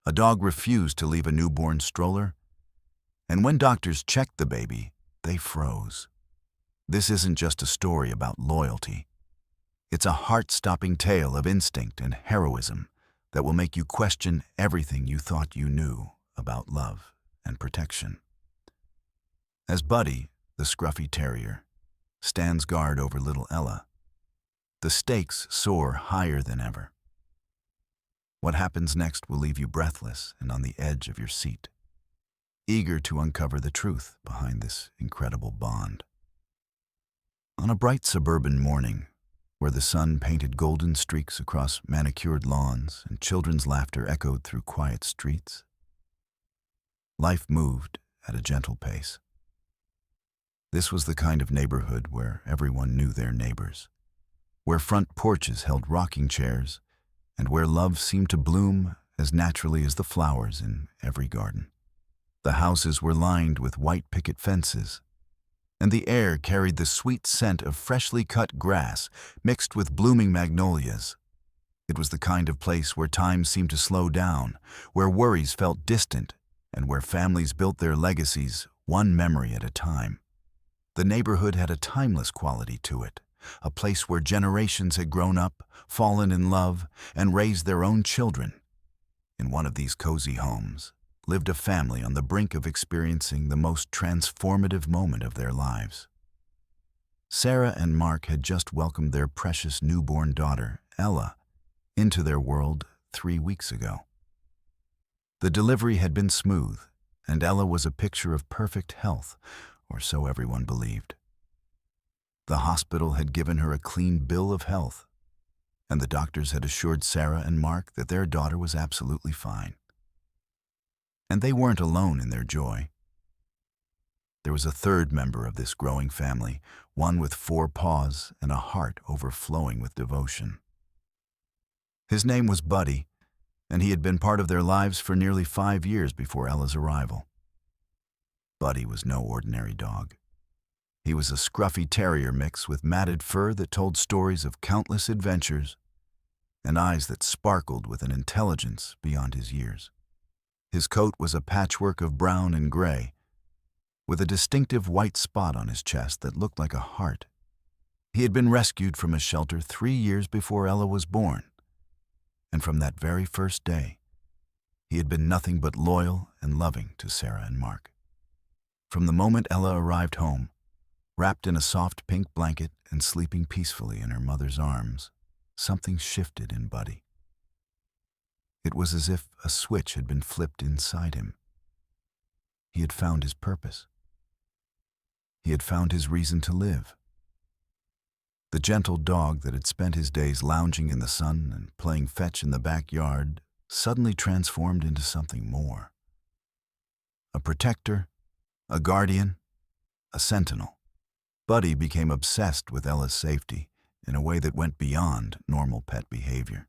A dog refused to leave a newborn stroller, and when doctors checked the baby, they froze. This isn't just a story about loyalty. It's a heart-stopping tale of instinct and heroism that will make you question everything you thought you knew about love and protection. As Buddy, the scruffy terrier, stands guard over little Ella, the stakes soar higher than ever. What happens next will leave you breathless and on the edge of your seat, eager to uncover the truth behind this incredible bond. On a bright suburban morning, where the sun painted golden streaks across manicured lawns and children's laughter echoed through quiet streets, life moved at a gentle pace. This was the kind of neighborhood where everyone knew their neighbors, where front porches held rocking chairs, and where love seemed to bloom as naturally as the flowers in every garden. The houses were lined with white picket fences, and the air carried the sweet scent of freshly cut grass mixed with blooming magnolias. It was the kind of place where time seemed to slow down, where worries felt distant, and where families built their legacies one memory at a time. The neighborhood had a timeless quality to it, a place where generations had grown up, fallen in love, and raised their own children. In one of these cozy homes lived a family on the brink of experiencing the most transformative moment of their lives. Sarah and Mark had just welcomed their precious newborn daughter, Ella, into their world 3 weeks ago. The delivery had been smooth, and Ella was a picture of perfect health, or so everyone believed. The hospital had given her a clean bill of health, and the doctors had assured Sarah and Mark that their daughter was absolutely fine. And they weren't alone in their joy. There was a third member of this growing family, one with 4 paws and a heart overflowing with devotion. His name was Buddy, and he had been part of their lives for nearly 5 years before Ella's arrival. Buddy was no ordinary dog. He was a scruffy terrier mix with matted fur that told stories of countless adventures and eyes that sparkled with an intelligence beyond his years. His coat was a patchwork of brown and gray, with a distinctive white spot on his chest that looked like a heart. He had been rescued from a shelter 3 years before Ella was born, and from that very first day, he had been nothing but loyal and loving to Sarah and Mark. From the moment Ella arrived home, wrapped in a soft pink blanket and sleeping peacefully in her mother's arms, something shifted in Buddy. It was as if a switch had been flipped inside him. He had found his purpose. He had found his reason to live. The gentle dog that had spent his days lounging in the sun and playing fetch in the backyard suddenly transformed into something more. A protector, a guardian, a sentinel. Buddy became obsessed with Ella's safety in a way that went beyond normal pet behavior.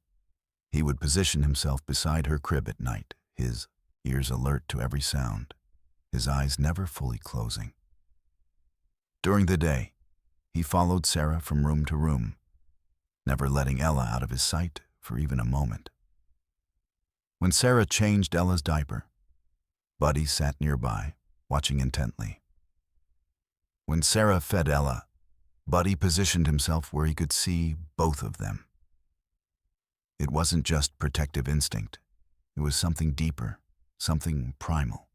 He would position himself beside her crib at night, his ears alert to every sound, his eyes never fully closing. During the day, he followed Sarah from room to room, never letting Ella out of his sight for even a moment. When Sarah changed Ella's diaper, Buddy sat nearby, watching intently. When Sarah fed Ella, Buddy positioned himself where he could see both of them. It wasn't just protective instinct. It was something deeper, something primal,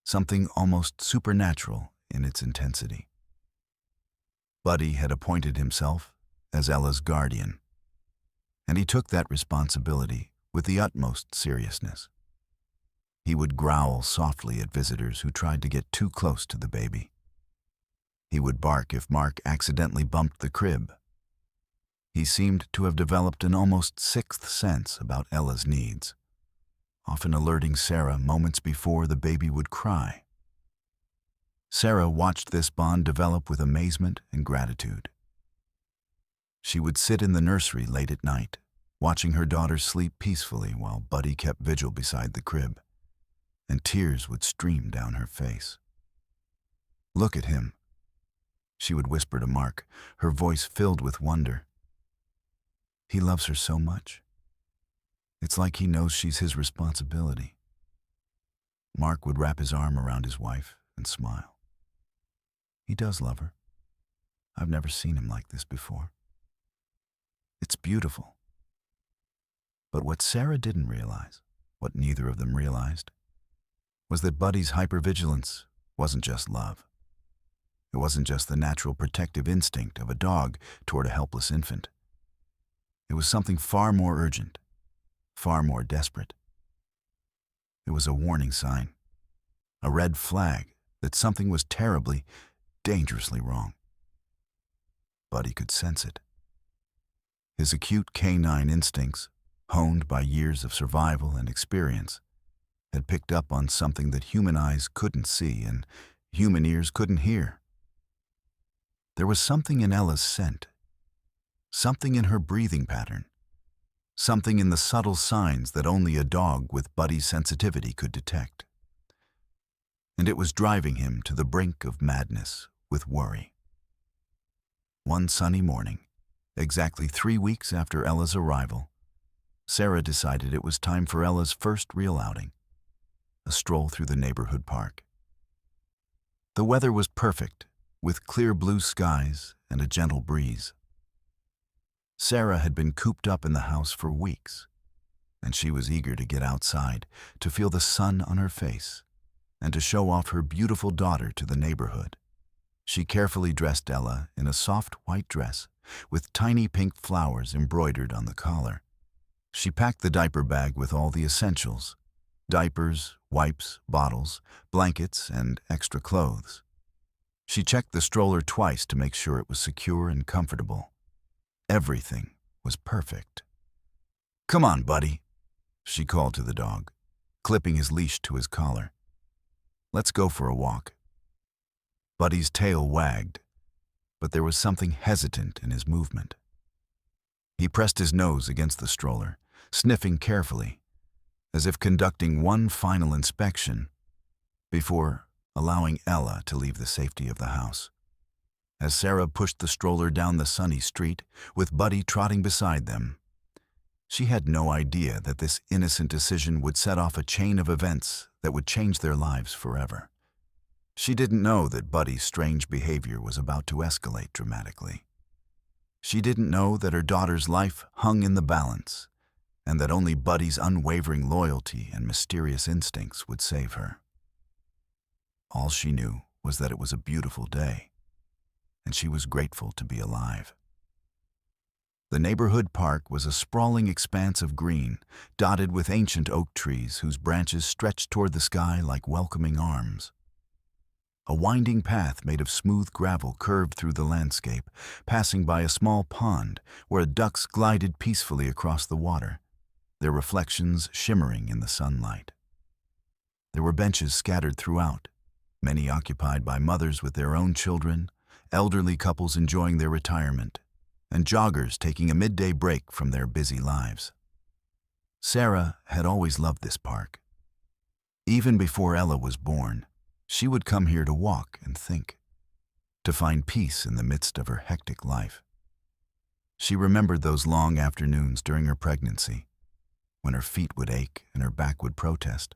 something almost supernatural in its intensity. Buddy had appointed himself as Ella's guardian, and he took that responsibility with the utmost seriousness. He would growl softly at visitors who tried to get too close to the baby. He would bark if Mark accidentally bumped the crib. He seemed to have developed an almost sixth sense about Ella's needs, often alerting Sarah moments before the baby would cry. Sarah watched this bond develop with amazement and gratitude. She would sit in the nursery late at night, watching her daughter sleep peacefully while Buddy kept vigil beside the crib, and tears would stream down her face. "Look at him," she would whisper to Mark, her voice filled with wonder. "He loves her so much. It's like he knows she's his responsibility. Mark would wrap his arm around his wife and smile. He does love her. I've never seen him like this before. It's beautiful. But what Sarah didn't realize, what neither of them realized, was that Buddy's hypervigilance wasn't just love. It wasn't just the natural protective instinct of a dog toward a helpless infant. It was something far more urgent, far more desperate. It was a warning sign, a red flag that something was terribly, dangerously wrong. Buddy could sense it. His acute canine instincts, honed by years of survival and experience, had picked up on something that human eyes couldn't see and human ears couldn't hear. There was something in Ella's scent, something in her breathing pattern, something in the subtle signs that only a dog with Buddy's sensitivity could detect. And it was driving him to the brink of madness with worry. One sunny morning, exactly 3 weeks after Ella's arrival, Sarah decided it was time for Ella's first real outing, a stroll through the neighborhood park. The weather was perfect, with clear blue skies and a gentle breeze. Sarah had been cooped up in the house for weeks, and she was eager to get outside, to feel the sun on her face, and to show off her beautiful daughter to the neighborhood. She carefully dressed Ella in a soft white dress with tiny pink flowers embroidered on the collar. She packed the diaper bag with all the essentials: diapers, wipes, bottles, blankets, and extra clothes. She checked the stroller twice to make sure it was secure and comfortable. Everything was perfect. "Come on, Buddy," she called to the dog, clipping his leash to his collar. "Let's go for a walk." Buddy's tail wagged, but there was something hesitant in his movement. He pressed his nose against the stroller, sniffing carefully, as if conducting one final inspection before allowing Ella to leave the safety of the house. As Sarah pushed the stroller down the sunny street, with Buddy trotting beside them, she had no idea that this innocent decision would set off a chain of events that would change their lives forever. She didn't know that Buddy's strange behavior was about to escalate dramatically. She didn't know that her daughter's life hung in the balance, and that only Buddy's unwavering loyalty and mysterious instincts would save her. All she knew was that it was a beautiful day, and she was grateful to be alive. The neighborhood park was a sprawling expanse of green, dotted with ancient oak trees whose branches stretched toward the sky like welcoming arms. A winding path made of smooth gravel curved through the landscape, passing by a small pond where ducks glided peacefully across the water, their reflections shimmering in the sunlight. There were benches scattered throughout, many occupied by mothers with their own children, elderly couples enjoying their retirement, and joggers taking a midday break from their busy lives. Sarah had always loved this park. Even before Ella was born, she would come here to walk and think, to find peace in the midst of her hectic life. She remembered those long afternoons during her pregnancy, when her feet would ache and her back would protest.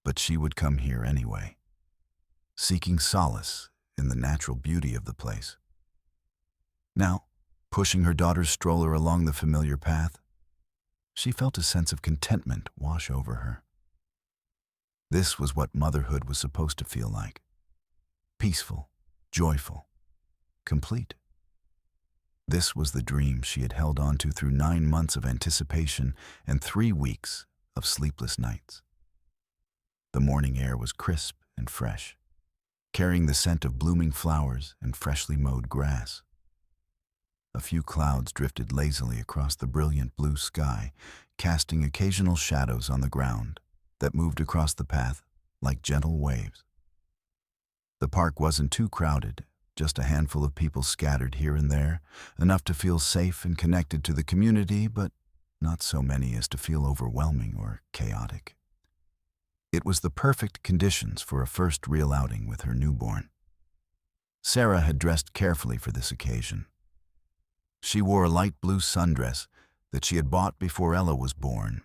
But she would come here anyway, seeking solace in the natural beauty of the place. Now, pushing her daughter's stroller along the familiar path, she felt a sense of contentment wash over her. This was what motherhood was supposed to feel like: peaceful, joyful, complete. This was the dream she had held on to through 9 months of anticipation and 3 weeks of sleepless nights. The morning air was crisp and fresh, carrying the scent of blooming flowers and freshly mowed grass. A few clouds drifted lazily across the brilliant blue sky, casting occasional shadows on the ground that moved across the path like gentle waves. The park wasn't too crowded, just a handful of people scattered here and there, enough to feel safe and connected to the community, but not so many as to feel overwhelming or chaotic. It was the perfect conditions for a first real outing with her newborn. Sarah had dressed carefully for this occasion. She wore a light blue sundress that she had bought before Ella was born,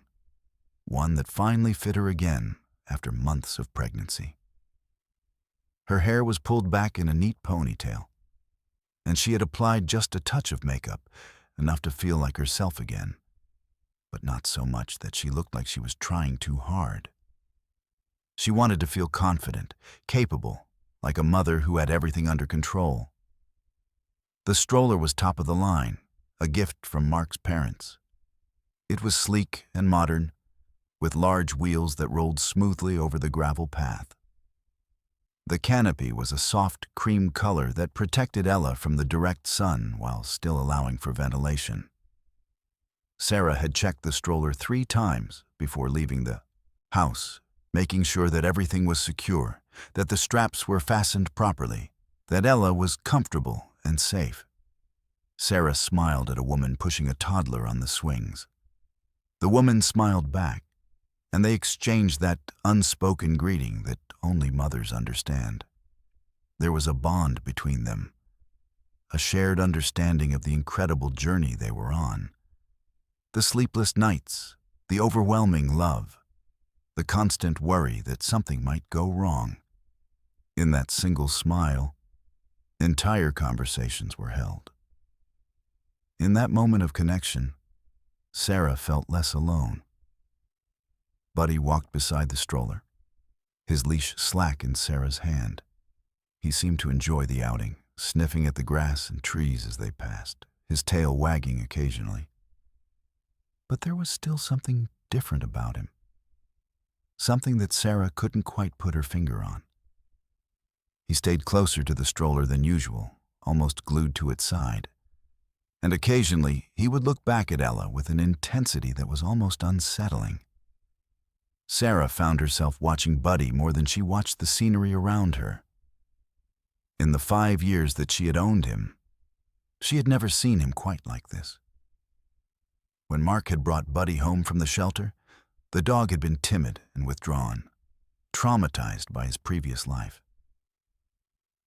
one that finally fit her again after months of pregnancy. Her hair was pulled back in a neat ponytail, and she had applied just a touch of makeup, enough to feel like herself again, but not so much that she looked like she was trying too hard. She wanted to feel confident, capable, like a mother who had everything under control. The stroller was top of the line, a gift from Mark's parents. It was sleek and modern, with large wheels that rolled smoothly over the gravel path. The canopy was a soft cream color that protected Ella from the direct sun while still allowing for ventilation. Sarah had checked the stroller 3 times before leaving the house, making sure that everything was secure, that the straps were fastened properly, that Ella was comfortable and safe. Sarah smiled at a woman pushing a toddler on the swings. The woman smiled back, and they exchanged that unspoken greeting that only mothers understand. There was a bond between them, a shared understanding of the incredible journey they were on. The sleepless nights, the overwhelming love, the constant worry that something might go wrong. In that single smile, entire conversations were held. In that moment of connection, Sarah felt less alone. Buddy walked beside the stroller, his leash slack in Sarah's hand. He seemed to enjoy the outing, sniffing at the grass and trees as they passed, his tail wagging occasionally. But there was still something different about him, something that Sarah couldn't quite put her finger on. He stayed closer to the stroller than usual, almost glued to its side. And occasionally, he would look back at Ella with an intensity that was almost unsettling. Sarah found herself watching Buddy more than she watched the scenery around her. In the 5 years that she had owned him, she had never seen him quite like this. When Mark had brought Buddy home from the shelter, the dog had been timid and withdrawn, traumatized by his previous life.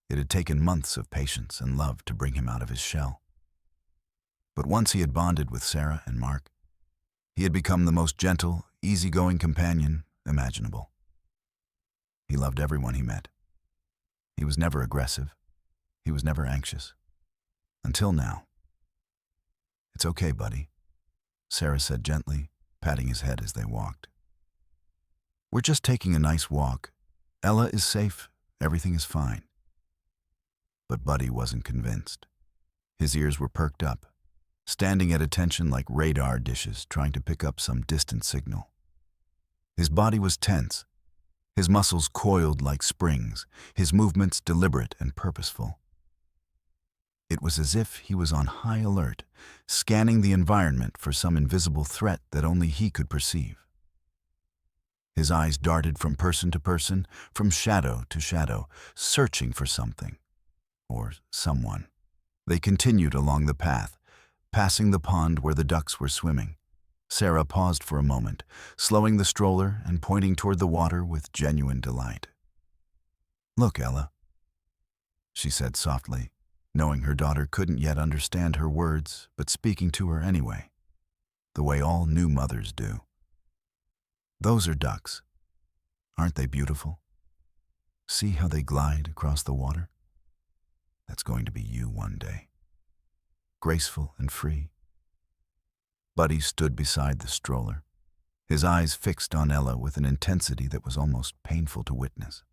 It had taken months of patience and love to bring him out of his shell. But once he had bonded with Sarah and Mark, he had become the most gentle, easygoing companion imaginable. He loved everyone he met. He was never aggressive. He was never anxious. Until now. "It's okay, Buddy," Sarah said gently, patting his head as they walked. "We're just taking a nice walk. Ella is safe. Everything is fine." But Buddy wasn't convinced. His ears were perked up, standing at attention like radar dishes trying to pick up some distant signal. His body was tense, his muscles coiled like springs, his movements deliberate and purposeful. It was as if he was on high alert, scanning the environment for some invisible threat that only he could perceive. His eyes darted from person to person, from shadow to shadow, searching for something, or someone. They continued along the path, passing the pond where the ducks were swimming. Sarah paused for a moment, slowing the stroller and pointing toward the water with genuine delight. "Look, Ella," she said softly, knowing her daughter couldn't yet understand her words, but speaking to her anyway, the way all new mothers do. "Those are ducks. Aren't they beautiful? See how they glide across the water? That's going to be you one day. Graceful and free." Buddy stood beside the stroller, his eyes fixed on Ella with an intensity that was almost painful to witness.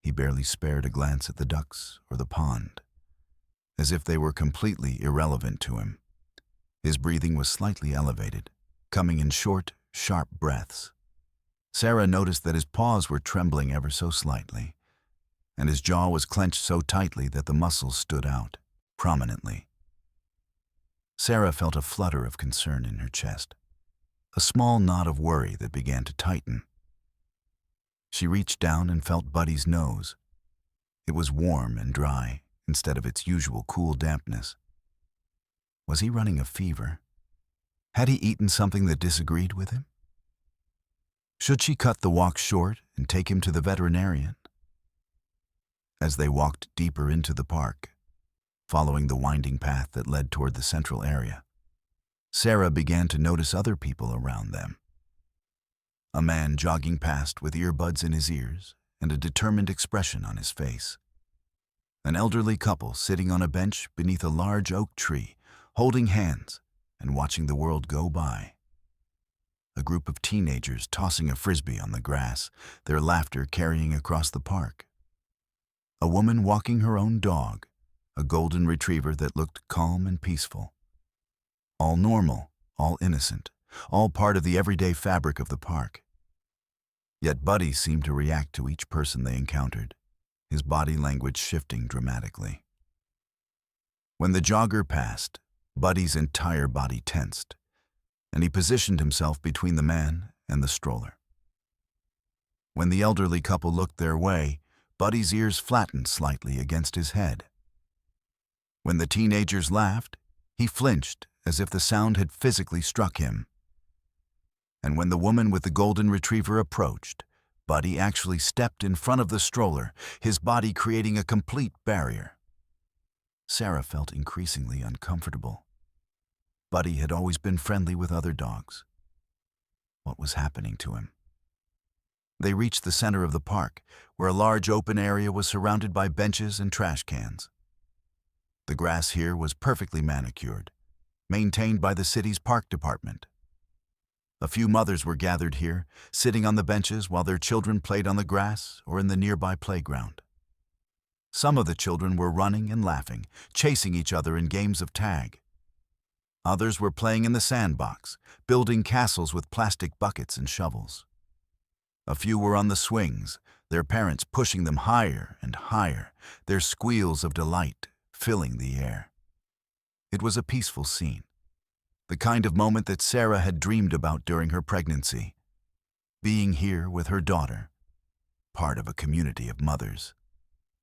He barely spared a glance at the ducks or the pond, as if they were completely irrelevant to him. His breathing was slightly elevated, coming in short, sharp breaths. Sarah noticed that his paws were trembling ever so slightly, and his jaw was clenched so tightly that the muscles stood out prominently. Sarah felt a flutter of concern in her chest, a small knot of worry that began to tighten. She reached down and felt Buddy's nose. It was warm and dry instead of its usual cool dampness. Was he running a fever? Had he eaten something that disagreed with him? Should she cut the walk short and take him to the veterinarian? As they walked deeper into the park, following the winding path that led toward the central area, Sarah began to notice other people around them. A man jogging past with earbuds in his ears and a determined expression on his face. An elderly couple sitting on a bench beneath a large oak tree, holding hands and watching the world go by. A group of teenagers tossing a frisbee on the grass, their laughter carrying across the park. A woman walking her own dog, a golden retriever that looked calm and peaceful. All normal, all innocent, all part of the everyday fabric of the park. Yet Buddy seemed to react to each person they encountered, his body language shifting dramatically. When the jogger passed, Buddy's entire body tensed, and he positioned himself between the man and the stroller. When the elderly couple looked their way, Buddy's ears flattened slightly against his head. When the teenagers laughed, he flinched as if the sound had physically struck him. And when the woman with the golden retriever approached, Buddy actually stepped in front of the stroller, his body creating a complete barrier. Sarah felt increasingly uncomfortable. Buddy had always been friendly with other dogs. What was happening to him? They reached the center of the park, where a large open area was surrounded by benches and trash cans. The grass here was perfectly manicured, maintained by the city's park department. A few mothers were gathered here, sitting on the benches while their children played on the grass or in the nearby playground. Some of the children were running and laughing, chasing each other in games of tag. Others were playing in the sandbox, building castles with plastic buckets and shovels. A few were on the swings, their parents pushing them higher and higher, their squeals of delight filling the air. It was a peaceful scene, the kind of moment that Sarah had dreamed about during her pregnancy. Being here with her daughter, part of a community of mothers,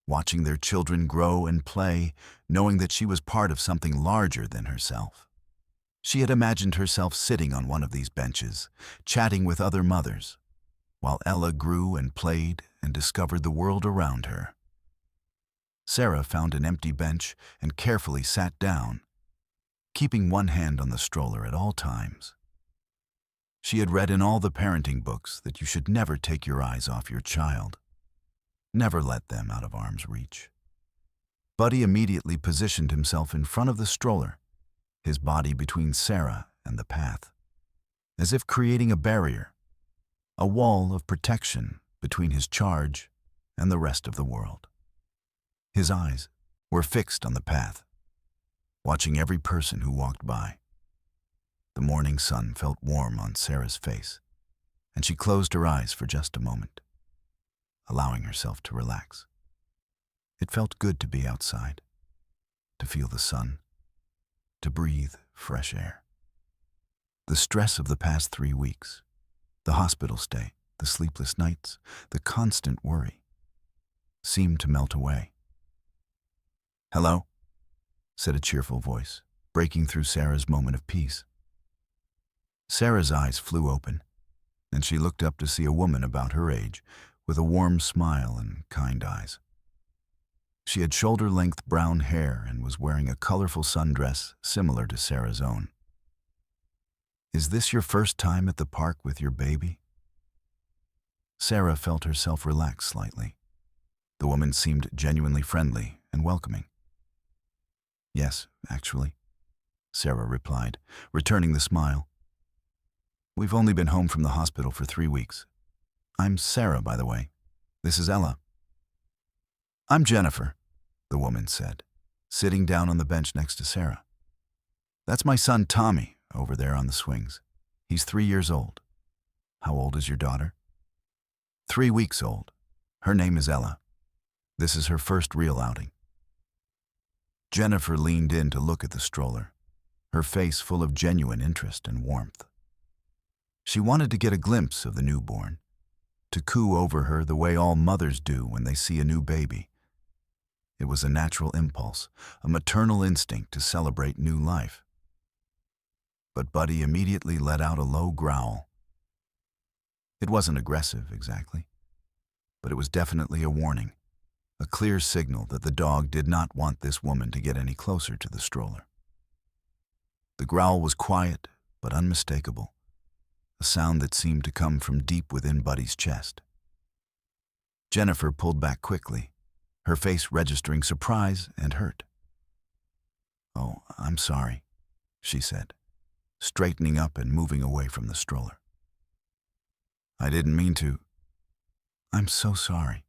watching their children grow and play, knowing that she was part of something larger than herself. She had imagined herself sitting on one of these benches, chatting with other mothers, while Ella grew and played and discovered the world around her. Sarah found an empty bench and carefully sat down, keeping one hand on the stroller at all times. She had read in all the parenting books that you should never take your eyes off your child. Never let them out of arm's reach. Buddy immediately positioned himself in front of the stroller, his body between Sarah and the path, as if creating a barrier, a wall of protection between his charge and the rest of the world. His eyes were fixed on the path, watching every person who walked by. The morning sun felt warm on Sarah's face, and she closed her eyes for just a moment, allowing herself to relax. It felt good to be outside, to feel the sun, to breathe fresh air. The stress of the past 3 weeks, the hospital stay, the sleepless nights, the constant worry, seemed to melt away. "Hello?" said a cheerful voice, breaking through Sarah's moment of peace. Sarah's eyes flew open, and she looked up to see a woman about her age, with a warm smile and kind eyes. She had shoulder-length brown hair and was wearing a colorful sundress similar to Sarah's own. "Is this your first time at the park with your baby?" Sarah felt herself relax slightly. The woman seemed genuinely friendly and welcoming. "Yes, actually," Sarah replied, returning the smile. "We've only been home from the hospital for 3 weeks. I'm Sarah, by the way. This is Ella." "I'm Jennifer," the woman said, sitting down on the bench next to Sarah. "That's my son Tommy, over there on the swings. He's 3 years old." "How old is your daughter?" 3 weeks old. Her name is Ella. This is her first real outing." Jennifer leaned in to look at the stroller, her face full of genuine interest and warmth. She wanted to get a glimpse of the newborn, to coo over her the way all mothers do when they see a new baby. It was a natural impulse, a maternal instinct to celebrate new life. But Buddy immediately let out a low growl. It wasn't aggressive, exactly, but it was definitely a warning, a clear signal that the dog did not want this woman to get any closer to the stroller. The growl was quiet but unmistakable, a sound that seemed to come from deep within Buddy's chest. Jennifer pulled back quickly, her face registering surprise and hurt. "Oh, I'm sorry," she said, straightening up and moving away from the stroller. "I didn't mean to." "I'm so sorry,"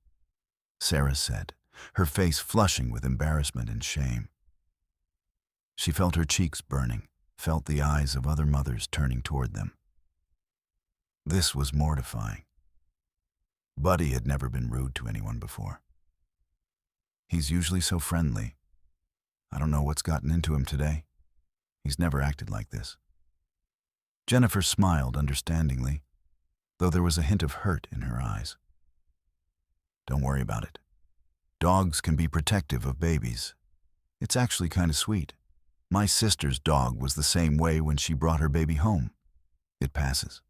Sarah said, her face flushing with embarrassment and shame. She felt her cheeks burning, felt the eyes of other mothers turning toward them. This was mortifying. Buddy had never been rude to anyone before. He's usually so friendly. I don't know what's gotten into him today. He's never acted like this. Jennifer smiled understandingly, though there was a hint of hurt in her eyes. "Don't worry about it. Dogs can be protective of babies. It's actually kind of sweet. My sister's dog was the same way when she brought her baby home. It passes."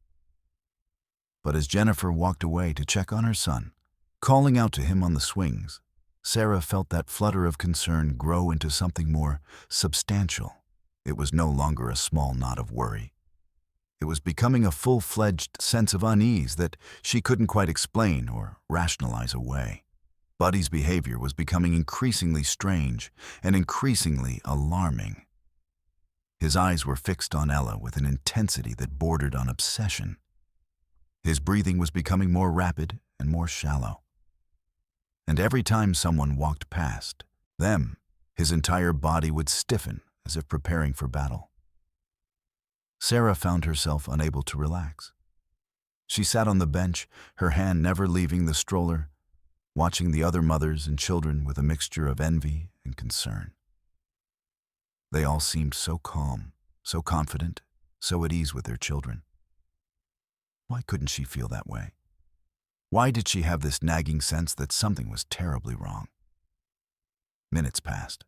But as Jennifer walked away to check on her son, calling out to him on the swings, Sarah felt that flutter of concern grow into something more substantial. It was no longer a small knot of worry. It was becoming a full-fledged sense of unease that she couldn't quite explain or rationalize away. Buddy's behavior was becoming increasingly strange and increasingly alarming. His eyes were fixed on Ella with an intensity that bordered on obsession. His breathing was becoming more rapid and more shallow. And every time someone walked past them, his entire body would stiffen as if preparing for battle. Sarah found herself unable to relax. She sat on the bench, her hand never leaving the stroller, watching the other mothers and children with a mixture of envy and concern. They all seemed so calm, so confident, so at ease with their children. Why couldn't she feel that way? Why did she have this nagging sense that something was terribly wrong? Minutes passed,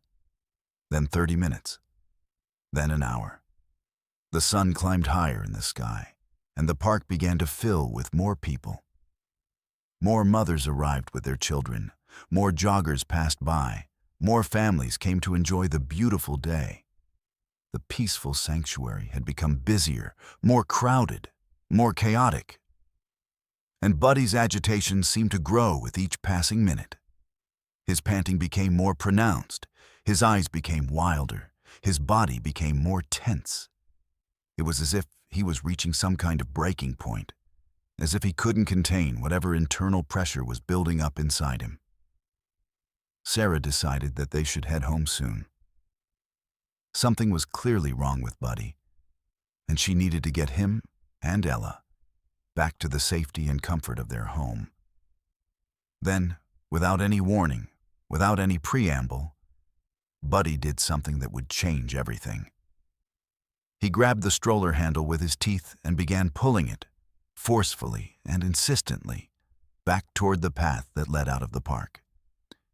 then 30 minutes, then an hour. The sun climbed higher in the sky, and the park began to fill with more people. More mothers arrived with their children, more joggers passed by, more families came to enjoy the beautiful day. The peaceful sanctuary had become busier, more crowded, more chaotic. And Buddy's agitation seemed to grow with each passing minute. His panting became more pronounced, his eyes became wilder, his body became more tense. It was as if he was reaching some kind of breaking point, as if he couldn't contain whatever internal pressure was building up inside him. Sarah decided that they should head home soon. Something was clearly wrong with Buddy, and she needed to get him and Ella back to the safety and comfort of their home. Then, without any warning, without any preamble, Buddy did something that would change everything. He grabbed the stroller handle with his teeth and began pulling it, forcefully and insistently, back toward the path that led out of the park.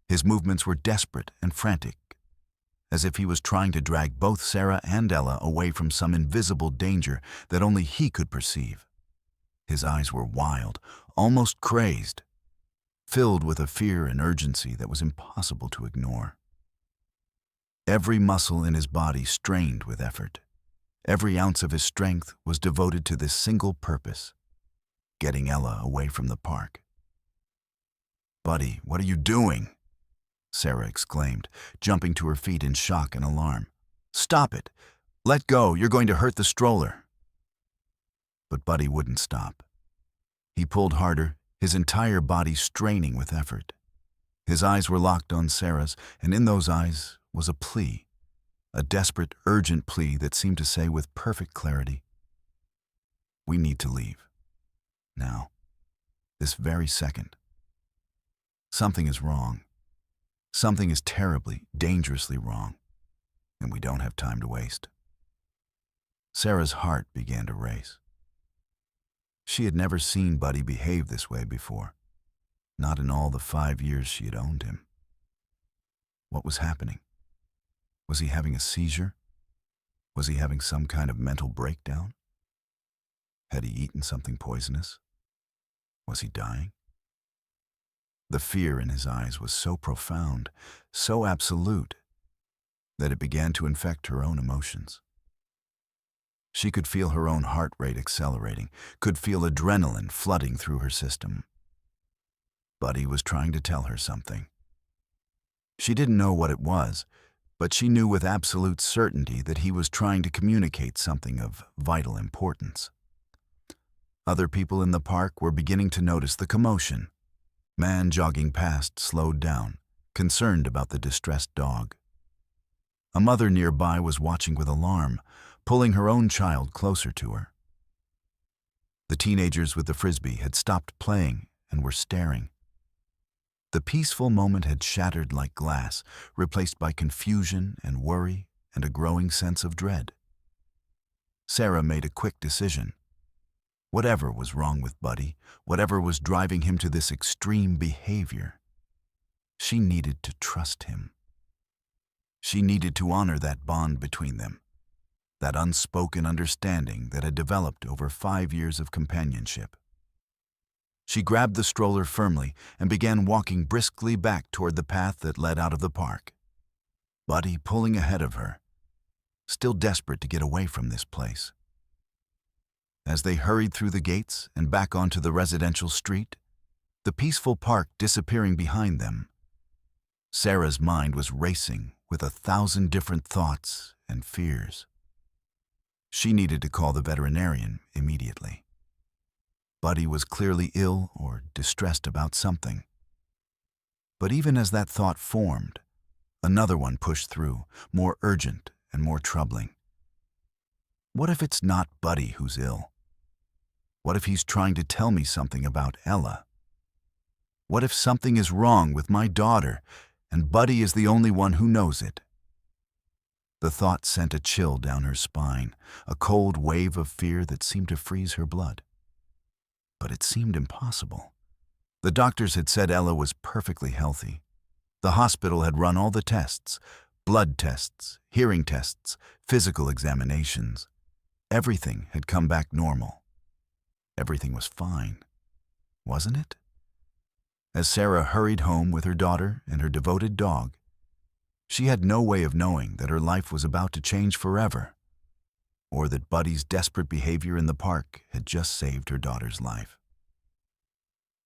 His movements were desperate and frantic, as if he was trying to drag both Sarah and Ella away from some invisible danger that only he could perceive. His eyes were wild, almost crazed, filled with a fear and urgency that was impossible to ignore. Every muscle in his body strained with effort. Every ounce of his strength was devoted to this single purpose: getting Ella away from the park. "Buddy, what are you doing?" Sarah exclaimed, jumping to her feet in shock and alarm. "Stop it! Let go! You're going to hurt the stroller!" But Buddy wouldn't stop. He pulled harder, his entire body straining with effort. His eyes were locked on Sarah's, and in those eyes was a plea, a desperate, urgent plea that seemed to say with perfect clarity, "We need to leave. Now. This very second. Something is wrong. Something is terribly, dangerously wrong, and we don't have time to waste." Sarah's heart began to race. She had never seen Buddy behave this way before, not in all the 5 years she had owned him. What was happening? Was he having a seizure? Was he having some kind of mental breakdown? Had he eaten something poisonous? Was he dying? The fear in his eyes was so profound, so absolute, that it began to infect her own emotions. She could feel her own heart rate accelerating, could feel adrenaline flooding through her system. Buddy was trying to tell her something. She didn't know what it was, but she knew with absolute certainty that he was trying to communicate something of vital importance. Other people in the park were beginning to notice the commotion. Man jogging past slowed down, concerned about the distressed dog. A mother nearby was watching with alarm, pulling her own child closer to her. The teenagers with the frisbee had stopped playing and were staring. The peaceful moment had shattered like glass, replaced by confusion and worry and a growing sense of dread. Sarah made a quick decision. Whatever was wrong with Buddy, whatever was driving him to this extreme behavior, she needed to trust him. She needed to honor that bond between them, that unspoken understanding that had developed over 5 years of companionship. She grabbed the stroller firmly and began walking briskly back toward the path that led out of the park. Buddy pulling ahead of her, still desperate to get away from this place. As they hurried through the gates and back onto the residential street, the peaceful park disappearing behind them, Sarah's mind was racing with 1,000 different thoughts and fears. She needed to call the veterinarian immediately. Buddy was clearly ill or distressed about something. But even as that thought formed, another one pushed through, more urgent and more troubling. What if it's not Buddy who's ill? What if he's trying to tell me something about Ella? What if something is wrong with my daughter and Buddy is the only one who knows it? The thought sent a chill down her spine, a cold wave of fear that seemed to freeze her blood. But it seemed impossible. The doctors had said Ella was perfectly healthy. The hospital had run all the tests, blood tests, hearing tests, physical examinations. Everything had come back normal. Everything was fine, wasn't it? As Sarah hurried home with her daughter and her devoted dog, she had no way of knowing that her life was about to change forever, or that Buddy's desperate behavior in the park had just saved her daughter's life.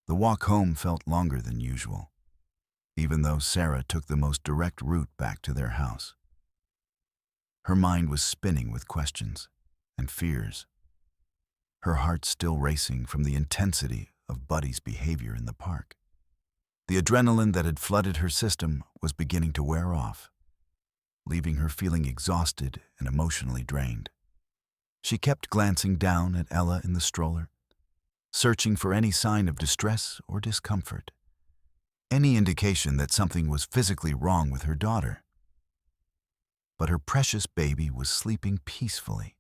The walk home felt longer than usual, even though Sarah took the most direct route back to their house. Her mind was spinning with questions and fears, her heart still racing from the intensity of Buddy's behavior in the park. The adrenaline that had flooded her system was beginning to wear off, leaving her feeling exhausted and emotionally drained. She kept glancing down at Ella in the stroller, searching for any sign of distress or discomfort, any indication that something was physically wrong with her daughter. But her precious baby was sleeping peacefully,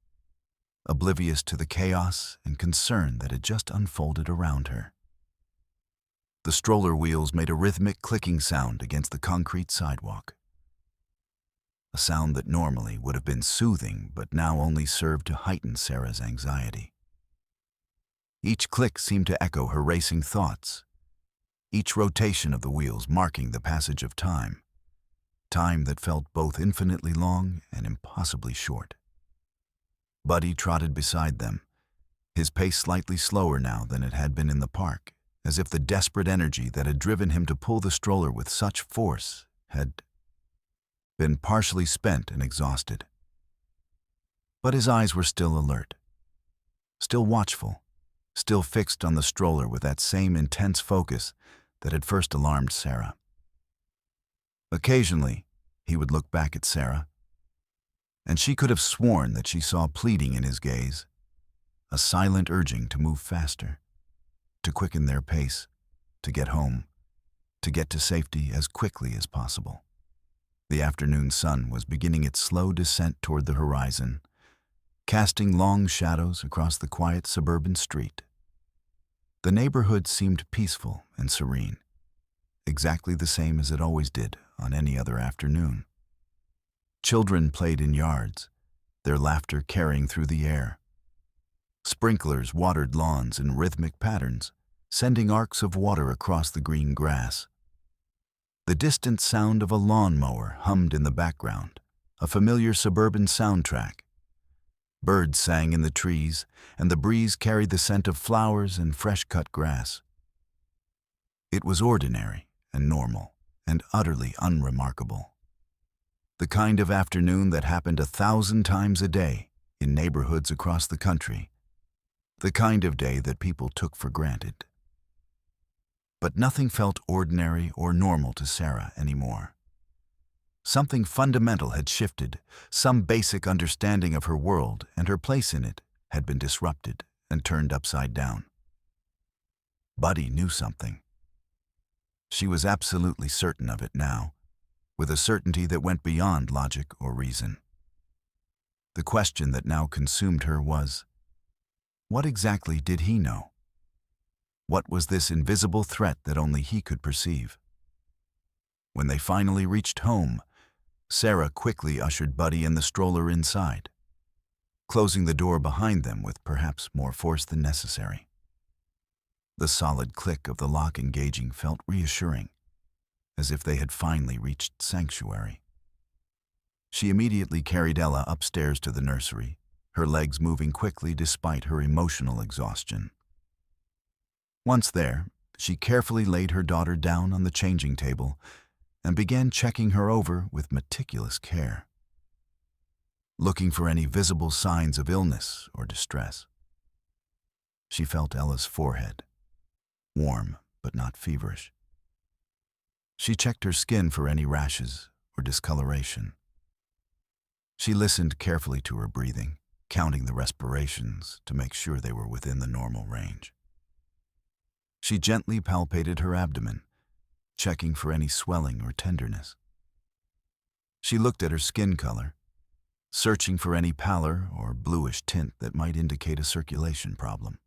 oblivious to the chaos and concern that had just unfolded around her. The stroller wheels made a rhythmic clicking sound against the concrete sidewalk, a sound that normally would have been soothing but now only served to heighten Sarah's anxiety. Each click seemed to echo her racing thoughts, each rotation of the wheels marking the passage of time that felt both infinitely long and impossibly short. Buddy trotted beside them, his pace slightly slower now than it had been in the park, as if the desperate energy that had driven him to pull the stroller with such force had been partially spent and exhausted. But his eyes were still alert, still watchful, still fixed on the stroller with that same intense focus that had first alarmed Sarah. Occasionally, he would look back at Sarah, and she could have sworn that she saw pleading in his gaze, a silent urging to move faster, to quicken their pace, to get home, to get to safety as quickly as possible. The afternoon sun was beginning its slow descent toward the horizon, casting long shadows across the quiet suburban street. The neighborhood seemed peaceful and serene, exactly the same as it always did on any other afternoon. Children played in yards, their laughter carrying through the air. Sprinklers watered lawns in rhythmic patterns, sending arcs of water across the green grass. The distant sound of a lawnmower hummed in the background, a familiar suburban soundtrack. Birds sang in the trees, and the breeze carried the scent of flowers and fresh-cut grass. It was ordinary and normal and utterly unremarkable. The kind of afternoon that happened 1,000 times a day in neighborhoods across the country. The kind of day that people took for granted. But nothing felt ordinary or normal to Sarah anymore. Something fundamental had shifted. Some basic understanding of her world and her place in it had been disrupted and turned upside down. Buddy knew something. She was absolutely certain of it now, with a certainty that went beyond logic or reason. The question that now consumed her was, what exactly did he know? What was this invisible threat that only he could perceive? When they finally reached home, Sarah quickly ushered Buddy and the stroller inside, closing the door behind them with perhaps more force than necessary. The solid click of the lock engaging felt reassuring, as if they had finally reached sanctuary. She immediately carried Ella upstairs to the nursery, her legs moving quickly despite her emotional exhaustion. Once there, she carefully laid her daughter down on the changing table and began checking her over with meticulous care, looking for any visible signs of illness or distress. She felt Ella's forehead, warm but not feverish. She checked her skin for any rashes or discoloration. She listened carefully to her breathing, counting the respirations to make sure they were within the normal range. She gently palpated her abdomen, checking for any swelling or tenderness. She looked at her skin color, searching for any pallor or bluish tint that might indicate a circulation problem.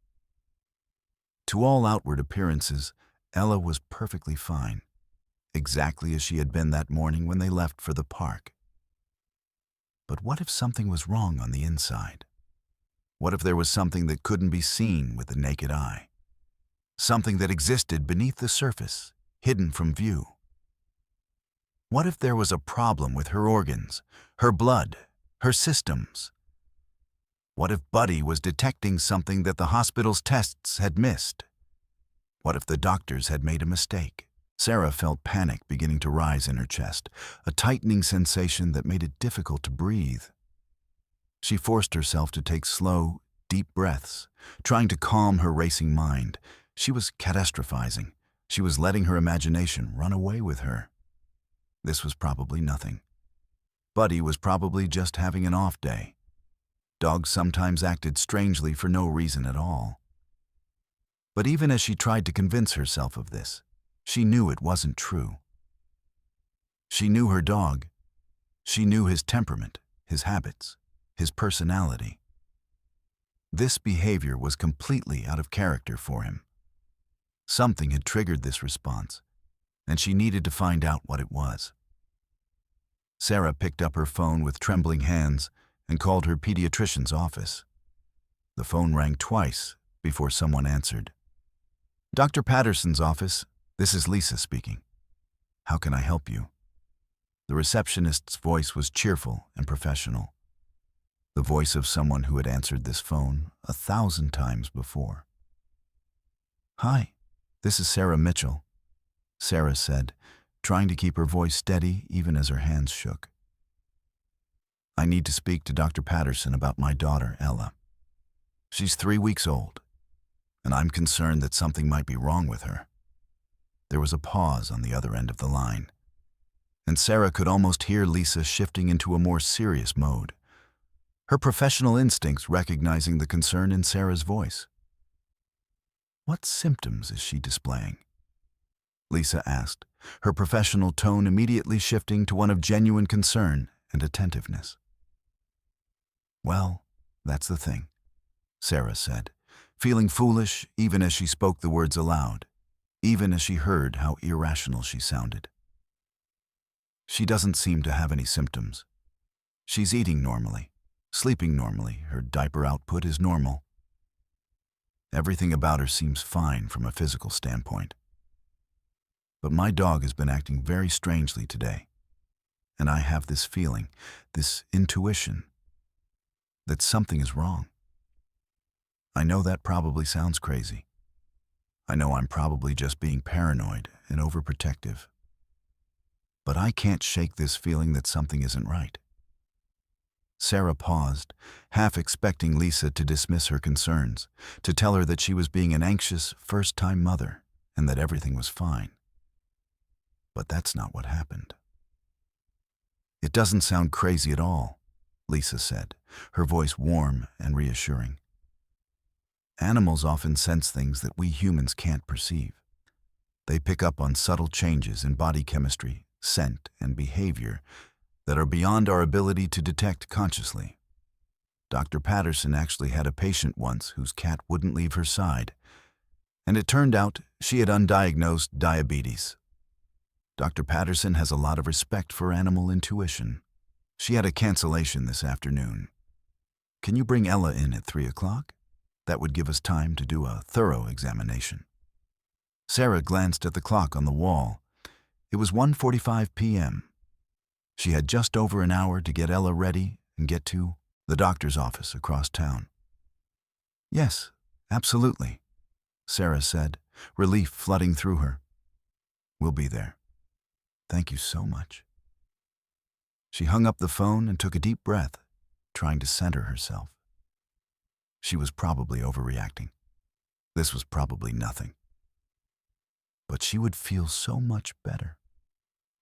To all outward appearances, Ella was perfectly fine, exactly as she had been that morning when they left for the park. But what if something was wrong on the inside? What if there was something that couldn't be seen with the naked eye? Something that existed beneath the surface, hidden from view? What if there was a problem with her organs, her blood, her systems? What if Buddy was detecting something that the hospital's tests had missed? What if the doctors had made a mistake? Sarah felt panic beginning to rise in her chest, a tightening sensation that made it difficult to breathe. She forced herself to take slow, deep breaths, trying to calm her racing mind. She was catastrophizing. She was letting her imagination run away with her. This was probably nothing. Buddy was probably just having an off day. Dogs sometimes acted strangely for no reason at all. But even as she tried to convince herself of this, she knew it wasn't true. She knew her dog. She knew his temperament, his habits, his personality. This behavior was completely out of character for him. Something had triggered this response, and she needed to find out what it was. Sarah picked up her phone with trembling hands and called her pediatrician's office. The phone rang twice before someone answered. "Dr. Patterson's office, this is Lisa speaking. How can I help you?" The receptionist's voice was cheerful and professional, the voice of someone who had answered this phone 1,000 times before. "Hi, this is Sarah Mitchell," Sarah said, trying to keep her voice steady even as her hands shook. "I need to speak to Dr. Patterson about my daughter, Ella. She's 3 weeks old, and I'm concerned that something might be wrong with her." There was a pause on the other end of the line, and Sarah could almost hear Lisa shifting into a more serious mode, her professional instincts recognizing the concern in Sarah's voice. "What symptoms is she displaying?" Lisa asked, her professional tone immediately shifting to one of genuine concern and attentiveness. "Well, that's the thing," Sarah said, feeling foolish even as she spoke the words aloud, even as she heard how irrational she sounded. "She doesn't seem to have any symptoms. She's eating normally, sleeping normally, her diaper output is normal. Everything about her seems fine from a physical standpoint. But my dog has been acting very strangely today, and I have this feeling, this intuition, that something is wrong. I know that probably sounds crazy. I know I'm probably just being paranoid and overprotective. But I can't shake this feeling that something isn't right. Sarah paused, half expecting Lisa to dismiss her concerns, to tell her that she was being an anxious, first-time mother and that everything was fine. But that's not what happened. "It doesn't sound crazy at all," Lisa said, her voice warm and reassuring. "Animals often sense things that we humans can't perceive. They pick up on subtle changes in body chemistry, scent, and behavior that are beyond our ability to detect consciously. Dr. Patterson actually had a patient once whose cat wouldn't leave her side, and it turned out she had undiagnosed diabetes. Dr. Patterson has a lot of respect for animal intuition. She had a cancellation this afternoon. Can you bring Ella in at 3 o'clock? That would give us time to do a thorough examination." Sarah glanced at the clock on the wall. It was 1:45 p.m. She had just over an hour to get Ella ready and get to the doctor's office across town. "Yes, absolutely," Sarah said, relief flooding through her. "We'll be there. Thank you so much." She hung up the phone and took a deep breath, trying to center herself. She was probably overreacting. This was probably nothing. But she would feel so much better,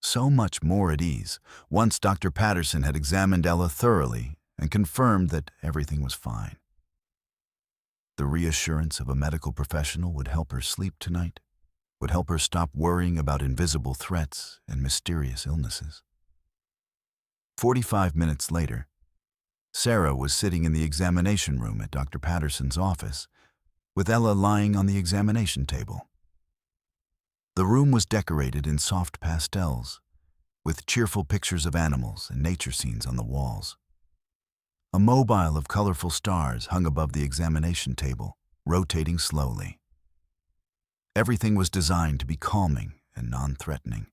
so much more at ease, once Dr. Patterson had examined Ella thoroughly and confirmed that everything was fine. The reassurance of a medical professional would help her sleep tonight, would help her stop worrying about invisible threats and mysterious illnesses. 45 minutes later, Sarah was sitting in the examination room at Dr. Patterson's office, with Ella lying on the examination table. The room was decorated in soft pastels, with cheerful pictures of animals and nature scenes on the walls. A mobile of colorful stars hung above the examination table, rotating slowly. Everything was designed to be calming and non-threatening,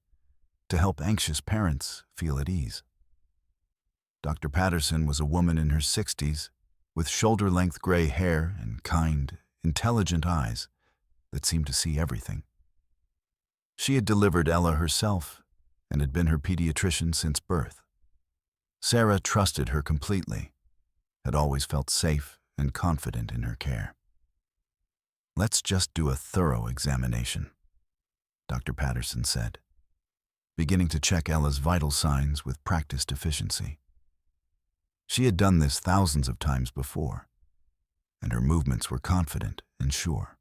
to help anxious parents feel at ease. Dr. Patterson was a woman in her 60s, with shoulder-length gray hair and kind, intelligent eyes that seemed to see everything. She had delivered Ella herself and had been her pediatrician since birth. Sarah trusted her completely, had always felt safe and confident in her care. "Let's just do a thorough examination," Dr. Patterson said, beginning to check Ella's vital signs with practiced efficiency. She had done this thousands of times before, and her movements were confident and sure.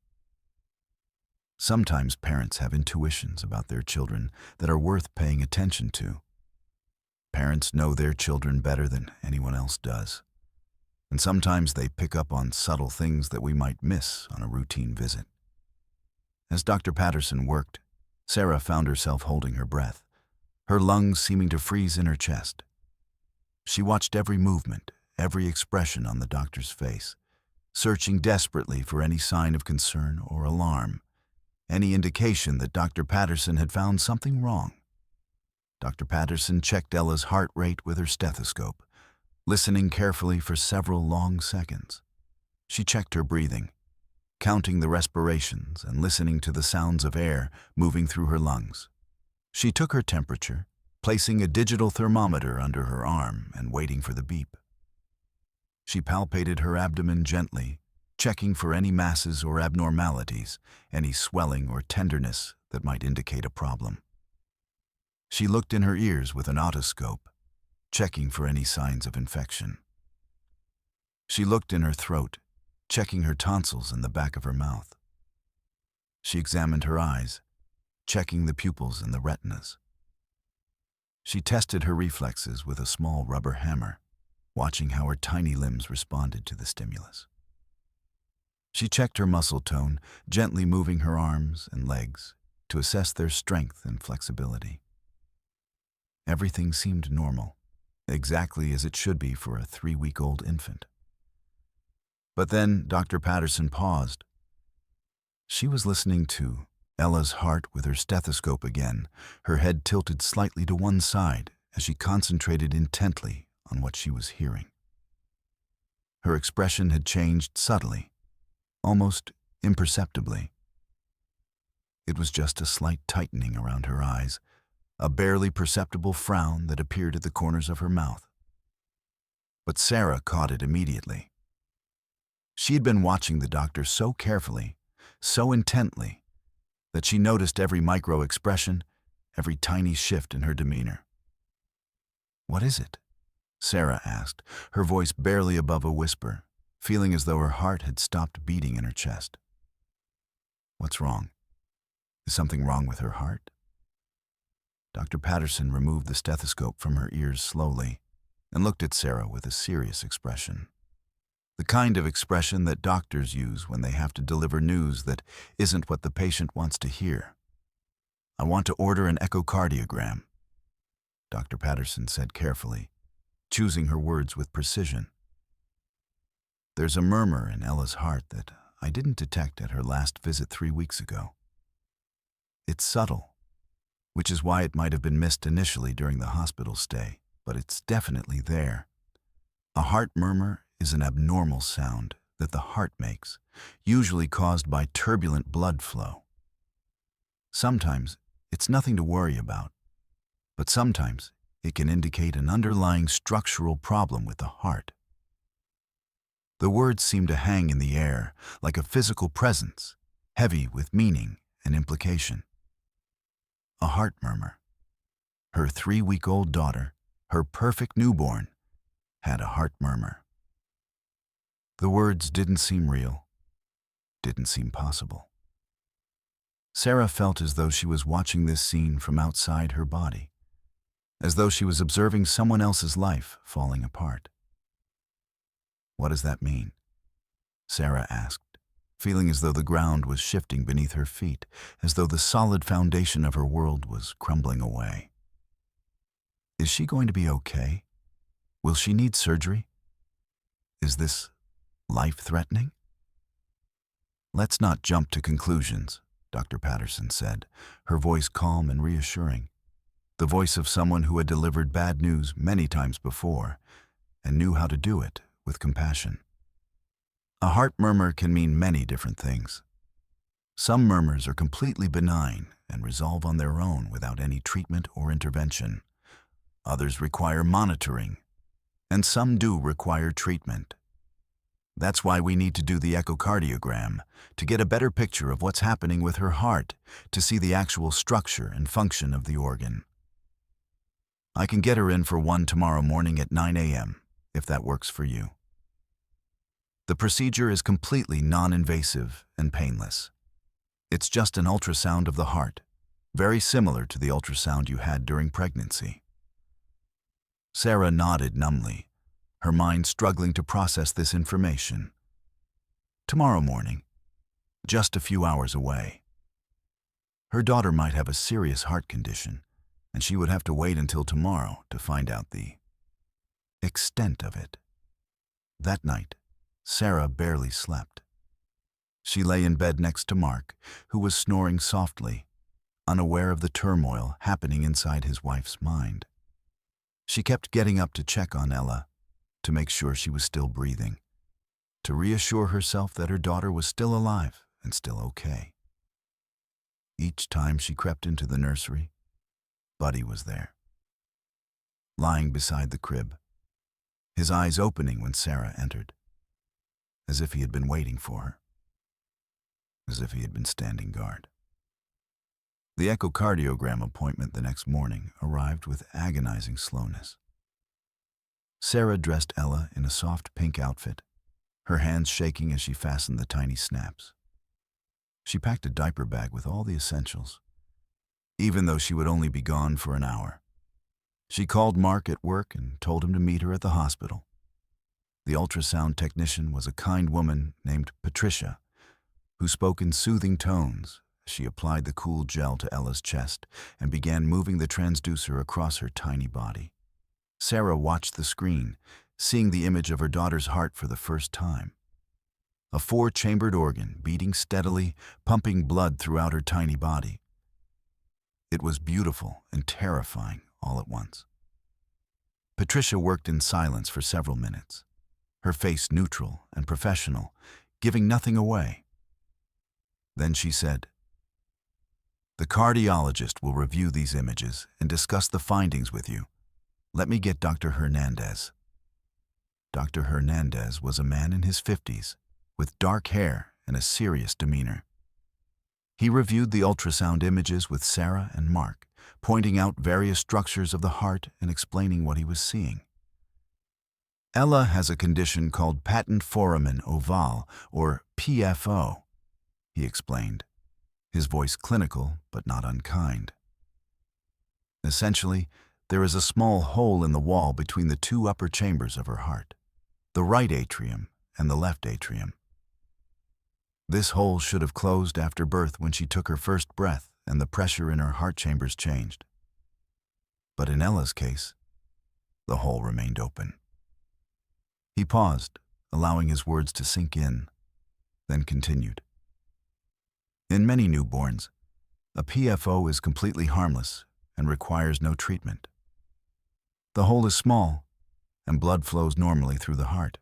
Sometimes parents have intuitions about their children that are worth paying attention to. Parents know their children better than anyone else does, and sometimes they pick up on subtle things that we might miss on a routine visit. As Dr. Patterson worked, Sarah found herself holding her breath, her lungs seeming to freeze in her chest. She watched every movement, every expression on the doctor's face, searching desperately for any sign of concern or alarm, any indication that Dr. Patterson had found something wrong. Dr. Patterson checked Ella's heart rate with her stethoscope, listening carefully for several long seconds. She checked her breathing, counting the respirations and listening to the sounds of air moving through her lungs. She took her temperature, placing a digital thermometer under her arm and waiting for the beep. She palpated her abdomen gently, checking for any masses or abnormalities, any swelling or tenderness that might indicate a problem. She looked in her ears with an otoscope, checking for any signs of infection. She looked in her throat, checking her tonsils in the back of her mouth. She examined her eyes, checking the pupils and the retinas. She tested her reflexes with a small rubber hammer, watching how her tiny limbs responded to the stimulus. She checked her muscle tone, gently moving her arms and legs to assess their strength and flexibility. Everything seemed normal, exactly as it should be for a 3-week-old infant. But then Dr. Patterson paused. She was listening to Ella's heart with her stethoscope again, her head tilted slightly to one side as she concentrated intently on what she was hearing. Her expression had changed subtly, almost imperceptibly. It was just a slight tightening around her eyes, a barely perceptible frown that appeared at the corners of her mouth. But Sarah caught it immediately. She had been watching the doctor so carefully, so intently, that she noticed every micro-expression, every tiny shift in her demeanor. "What is it?" Sarah asked, her voice barely above a whisper, feeling as though her heart had stopped beating in her chest. "What's wrong? Is something wrong with her heart?" Dr. Patterson removed the stethoscope from her ears slowly and looked at Sarah with a serious expression. The kind of expression that doctors use when they have to deliver news that isn't what the patient wants to hear. "I want to order an echocardiogram," Dr. Patterson said carefully, choosing her words with precision. "There's a murmur in Ella's heart that I didn't detect at her last visit 3 weeks ago. It's subtle, which is why it might have been missed initially during the hospital stay, but it's definitely there. A heart murmur is an abnormal sound that the heart makes, usually caused by turbulent blood flow. Sometimes it's nothing to worry about, but sometimes it can indicate an underlying structural problem with the heart." The words seemed to hang in the air like a physical presence, heavy with meaning and implication. A heart murmur. Her 3-week-old daughter, her perfect newborn, had a heart murmur. The words didn't seem real, didn't seem possible. Sarah felt as though she was watching this scene from outside her body, as though she was observing someone else's life falling apart. "What does that mean?" Sarah asked, feeling as though the ground was shifting beneath her feet, as though the solid foundation of her world was crumbling away. "Is she going to be okay? Will she need surgery? Is this life-threatening?" "Let's not jump to conclusions," Dr. Patterson said, her voice calm and reassuring, the voice of someone who had delivered bad news many times before and knew how to do it with compassion. A heart murmur can mean many different things. Some murmurs are completely benign and resolve on their own without any treatment or intervention. Others require monitoring, and some do require treatment. That's why we need to do the echocardiogram, to get a better picture of what's happening with her heart, to see the actual structure and function of the organ. I can get her in for one tomorrow morning at 9 a.m., if that works for you. The procedure is completely non-invasive and painless. It's just an ultrasound of the heart, very similar to the ultrasound you had during pregnancy. Sarah nodded numbly, her mind struggling to process this information. Tomorrow morning, just a few hours away. Her daughter might have a serious heart condition, and she would have to wait until tomorrow to find out the extent of it. That night, Sarah barely slept. She lay in bed next to Mark, who was snoring softly, unaware of the turmoil happening inside his wife's mind. She kept getting up to check on Ella, to make sure she was still breathing, to reassure herself that her daughter was still alive and still okay. Each time she crept into the nursery, Buddy was there, lying beside the crib, his eyes opening when Sarah entered, as if he had been waiting for her, as if he had been standing guard. The echocardiogram appointment the next morning arrived with agonizing slowness. Sarah dressed Ella in a soft pink outfit, her hands shaking as she fastened the tiny snaps. She packed a diaper bag with all the essentials, even though she would only be gone for an hour. She called Mark at work and told him to meet her at the hospital. The ultrasound technician was a kind woman named Patricia, who spoke in soothing tones as she applied the cool gel to Ella's chest and began moving the transducer across her tiny body. Sarah watched the screen, seeing the image of her daughter's heart for the first time. A 4-chambered organ beating steadily, pumping blood throughout her tiny body. It was beautiful and terrifying all at once. Patricia worked in silence for several minutes, her face neutral and professional, giving nothing away. Then she said, "The cardiologist will review these images and discuss the findings with you. Let me get Dr. Hernandez." Dr. Hernandez was a man in his 50s, with dark hair and a serious demeanor. He reviewed the ultrasound images with Sarah and Mark, pointing out various structures of the heart and explaining what he was seeing. "Ella has a condition called patent foramen ovale, or PFO," he explained, his voice clinical but not unkind. "Essentially, there is a small hole in the wall between the two upper chambers of her heart, the right atrium and the left atrium. This hole should have closed after birth when she took her first breath and the pressure in her heart chambers changed. But in Ella's case, the hole remained open." He paused, allowing his words to sink in, then continued. "In many newborns, a PFO is completely harmless and requires no treatment. The hole is small, and blood flows normally through the heart.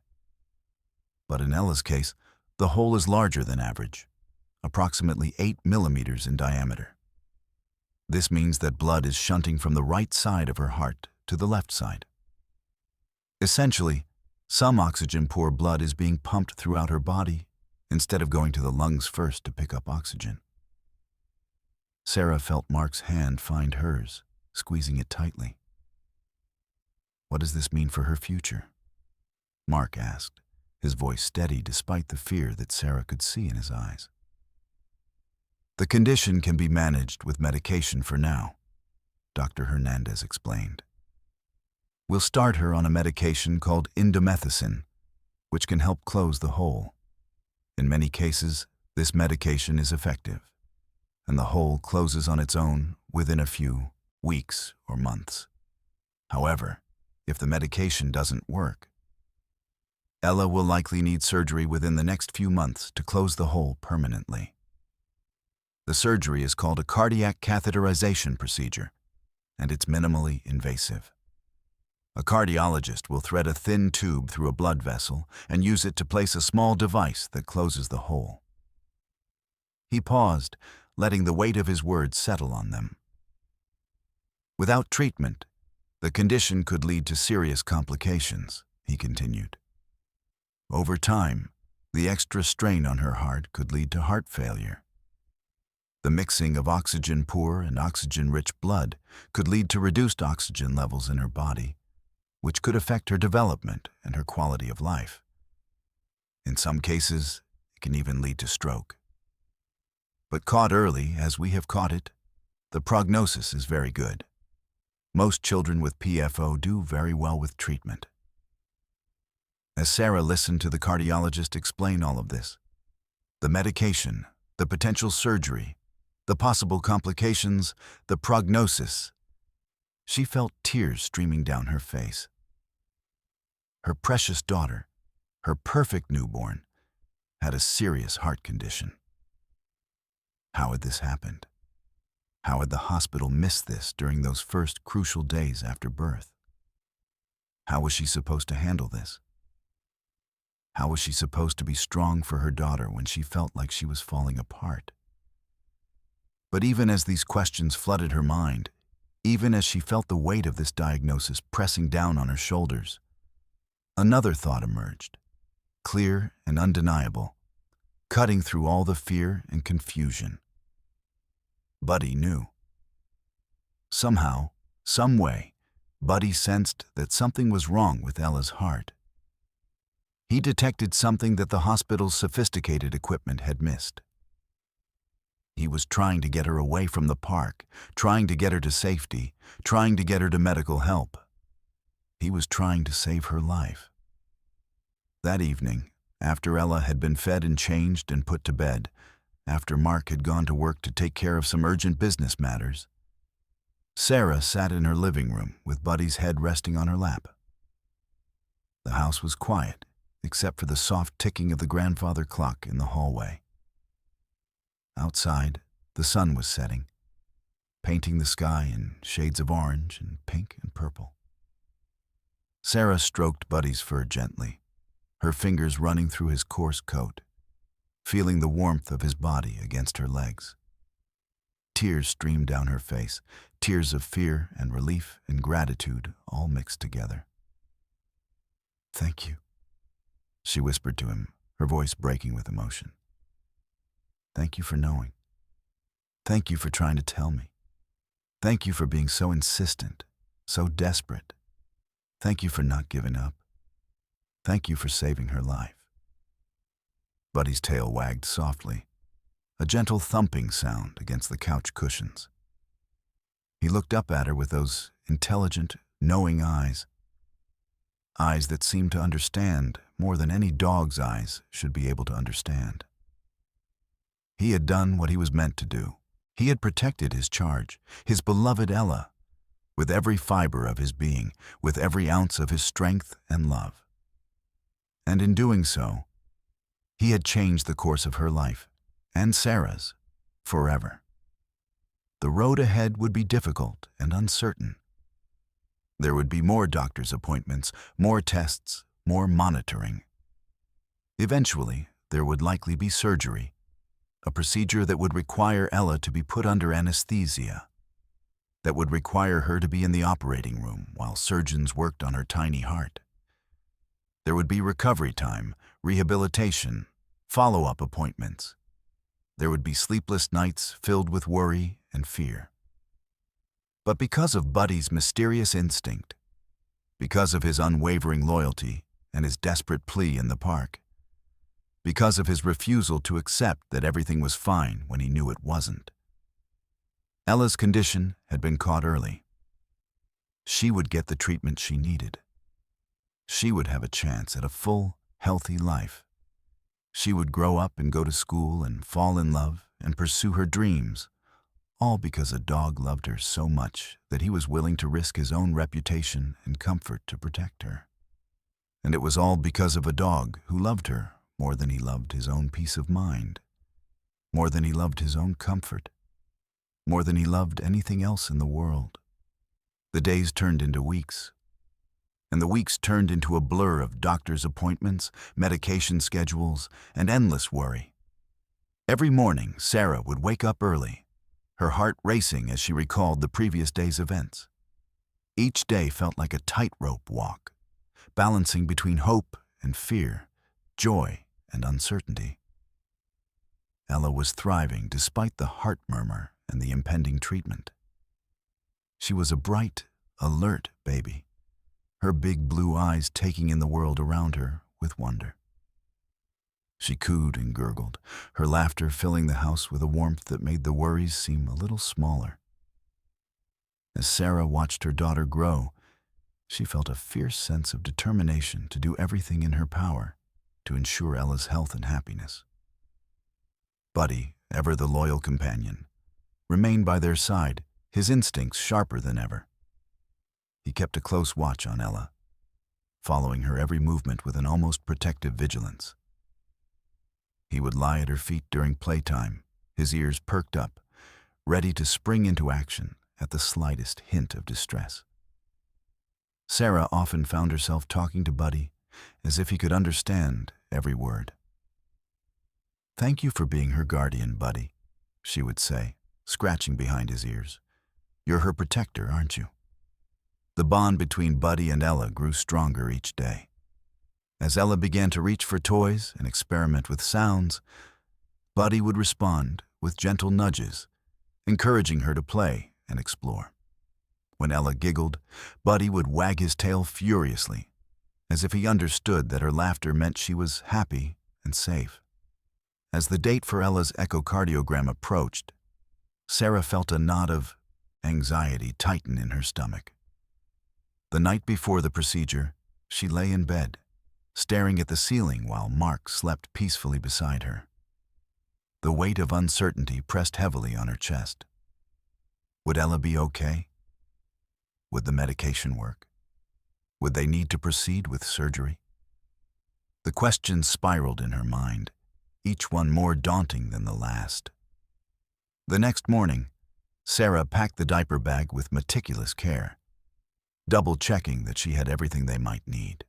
But in Ella's case, the hole is larger than average, approximately 8 millimeters in diameter. This means that blood is shunting from the right side of her heart to the left side. Essentially, some oxygen-poor blood is being pumped throughout her body instead of going to the lungs first to pick up oxygen." Sarah felt Mark's hand find hers, squeezing it tightly. "What does this mean for her future?" Mark asked, his voice steady despite the fear that Sarah could see in his eyes. "The condition can be managed with medication for now," Dr. Hernandez explained. "We'll start her on a medication called indomethacin, which can help close the hole. In many cases, this medication is effective, and the hole closes on its own within a few weeks or months. However, if the medication doesn't work, Ella will likely need surgery within the next few months to close the hole permanently. The surgery is called a cardiac catheterization procedure, and it's minimally invasive. A cardiologist will thread a thin tube through a blood vessel and use it to place a small device that closes the hole." He paused, letting the weight of his words settle on them. "Without treatment, the condition could lead to serious complications," he continued. "Over time, the extra strain on her heart could lead to heart failure. The mixing of oxygen-poor and oxygen-rich blood could lead to reduced oxygen levels in her body, which could affect her development and her quality of life. In some cases, it can even lead to stroke. But caught early, as we have caught it, the prognosis is very good. Most children with PFO do very well with treatment." As Sarah listened to the cardiologist explain all of this, the medication, the potential surgery, the possible complications, the prognosis, she felt tears streaming down her face. Her precious daughter, her perfect newborn, had a serious heart condition. How had this happened? How had the hospital missed this during those first crucial days after birth? How was she supposed to handle this? How was she supposed to be strong for her daughter when she felt like she was falling apart? But even as these questions flooded her mind, even as she felt the weight of this diagnosis pressing down on her shoulders, another thought emerged, clear and undeniable, cutting through all the fear and confusion. Buddy knew. Somehow, some way, Buddy sensed that something was wrong with Ella's heart. He detected something that the hospital's sophisticated equipment had missed. He was trying to get her away from the park, trying to get her to safety, trying to get her to medical help. He was trying to save her life. That evening, after Ella had been fed and changed and put to bed, after Mark had gone to work to take care of some urgent business matters, Sarah sat in her living room with Buddy's head resting on her lap. The house was quiet, except for the soft ticking of the grandfather clock in the hallway. Outside, the sun was setting, painting the sky in shades of orange and pink and purple. Sarah stroked Buddy's fur gently, her fingers running through his coarse coat, feeling the warmth of his body against her legs. Tears streamed down her face, tears of fear and relief and gratitude all mixed together. "Thank you," she whispered to him, her voice breaking with emotion. "Thank you for knowing. Thank you for trying to tell me. Thank you for being so insistent, so desperate. Thank you for not giving up. Thank you for saving her life." Buddy's tail wagged softly, a gentle thumping sound against the couch cushions. He looked up at her with those intelligent, knowing eyes that seemed to understand more than any dog's eyes should be able to understand. He had done what he was meant to do. He had protected his charge, his beloved Ella, with every fiber of his being, with every ounce of his strength and love. And in doing so, he had changed the course of her life, and Sarah's, forever. The road ahead would be difficult and uncertain. There would be more doctor's appointments, more tests, more monitoring. Eventually, there would likely be surgery, a procedure that would require Ella to be put under anesthesia, that would require her to be in the operating room while surgeons worked on her tiny heart. There would be recovery time, rehabilitation, follow-up appointments. There would be sleepless nights filled with worry and fear. But because of Buddy's mysterious instinct, because of his unwavering loyalty and his desperate plea in the park, because of his refusal to accept that everything was fine when he knew it wasn't, Ella's condition had been caught early. She would get the treatment she needed. She would have a chance at a full, healthy life. She would grow up and go to school and fall in love and pursue her dreams, all because a dog loved her so much that he was willing to risk his own reputation and comfort to protect her. And it was all because of a dog who loved her more than he loved his own peace of mind, more than he loved his own comfort, more than he loved anything else in the world. The days turned into weeks, and the weeks turned into a blur of doctor's appointments, medication schedules, and endless worry. Every morning, Sarah would wake up early, her heart racing as she recalled the previous day's events. Each day felt like a tightrope walk, balancing between hope and fear, joy and uncertainty. Ella was thriving despite the heart murmur and the impending treatment. She was a bright, alert baby, her big blue eyes taking in the world around her with wonder. She cooed and gurgled, her laughter filling the house with a warmth that made the worries seem a little smaller. As Sarah watched her daughter grow, she felt a fierce sense of determination to do everything in her power to ensure Ella's health and happiness. Buddy, ever the loyal companion, remained by their side, his instincts sharper than ever. He kept a close watch on Ella, following her every movement with an almost protective vigilance. He would lie at her feet during playtime, his ears perked up, ready to spring into action at the slightest hint of distress. Sarah often found herself talking to Buddy as if he could understand every word. "Thank you for being her guardian, Buddy," she would say, scratching behind his ears. "You're her protector, aren't you?" The bond between Buddy and Ella grew stronger each day. As Ella began to reach for toys and experiment with sounds, Buddy would respond with gentle nudges, encouraging her to play and explore. When Ella giggled, Buddy would wag his tail furiously, as if he understood that her laughter meant she was happy and safe. As the date for Ella's echocardiogram approached, Sarah felt a knot of anxiety tighten in her stomach. The night before the procedure, she lay in bed, staring at the ceiling while Mark slept peacefully beside her. The weight of uncertainty pressed heavily on her chest. Would Ella be okay? Would the medication work? Would they need to proceed with surgery? The questions spiraled in her mind, each one more daunting than the last. The next morning, Sarah packed the diaper bag with meticulous care, double-checking that she had everything they might need.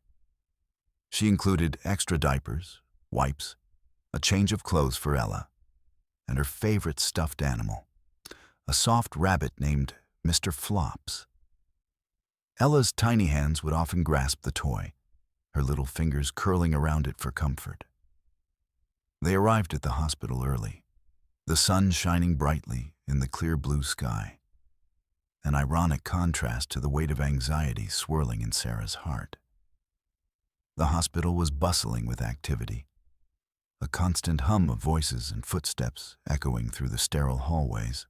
She included extra diapers, wipes, a change of clothes for Ella, and her favorite stuffed animal, a soft rabbit named Mr. Flops. Ella's tiny hands would often grasp the toy, her little fingers curling around it for comfort. They arrived at the hospital early, the sun shining brightly in the clear blue sky, an ironic contrast to the weight of anxiety swirling in Sarah's heart. The hospital was bustling with activity, a constant hum of voices and footsteps echoing through the sterile hallways.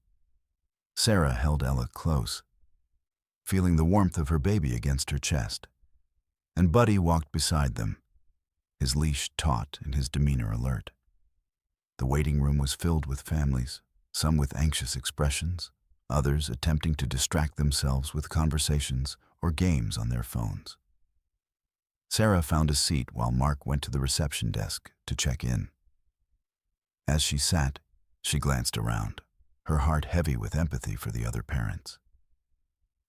Sarah held Ella close, feeling the warmth of her baby against her chest, and Buddy walked beside them, his leash taut and his demeanor alert. The waiting room was filled with families, some with anxious expressions, others attempting to distract themselves with conversations or games on their phones. Sarah found a seat while Mark went to the reception desk to check in. As she sat, she glanced around, her heart heavy with empathy for the other parents.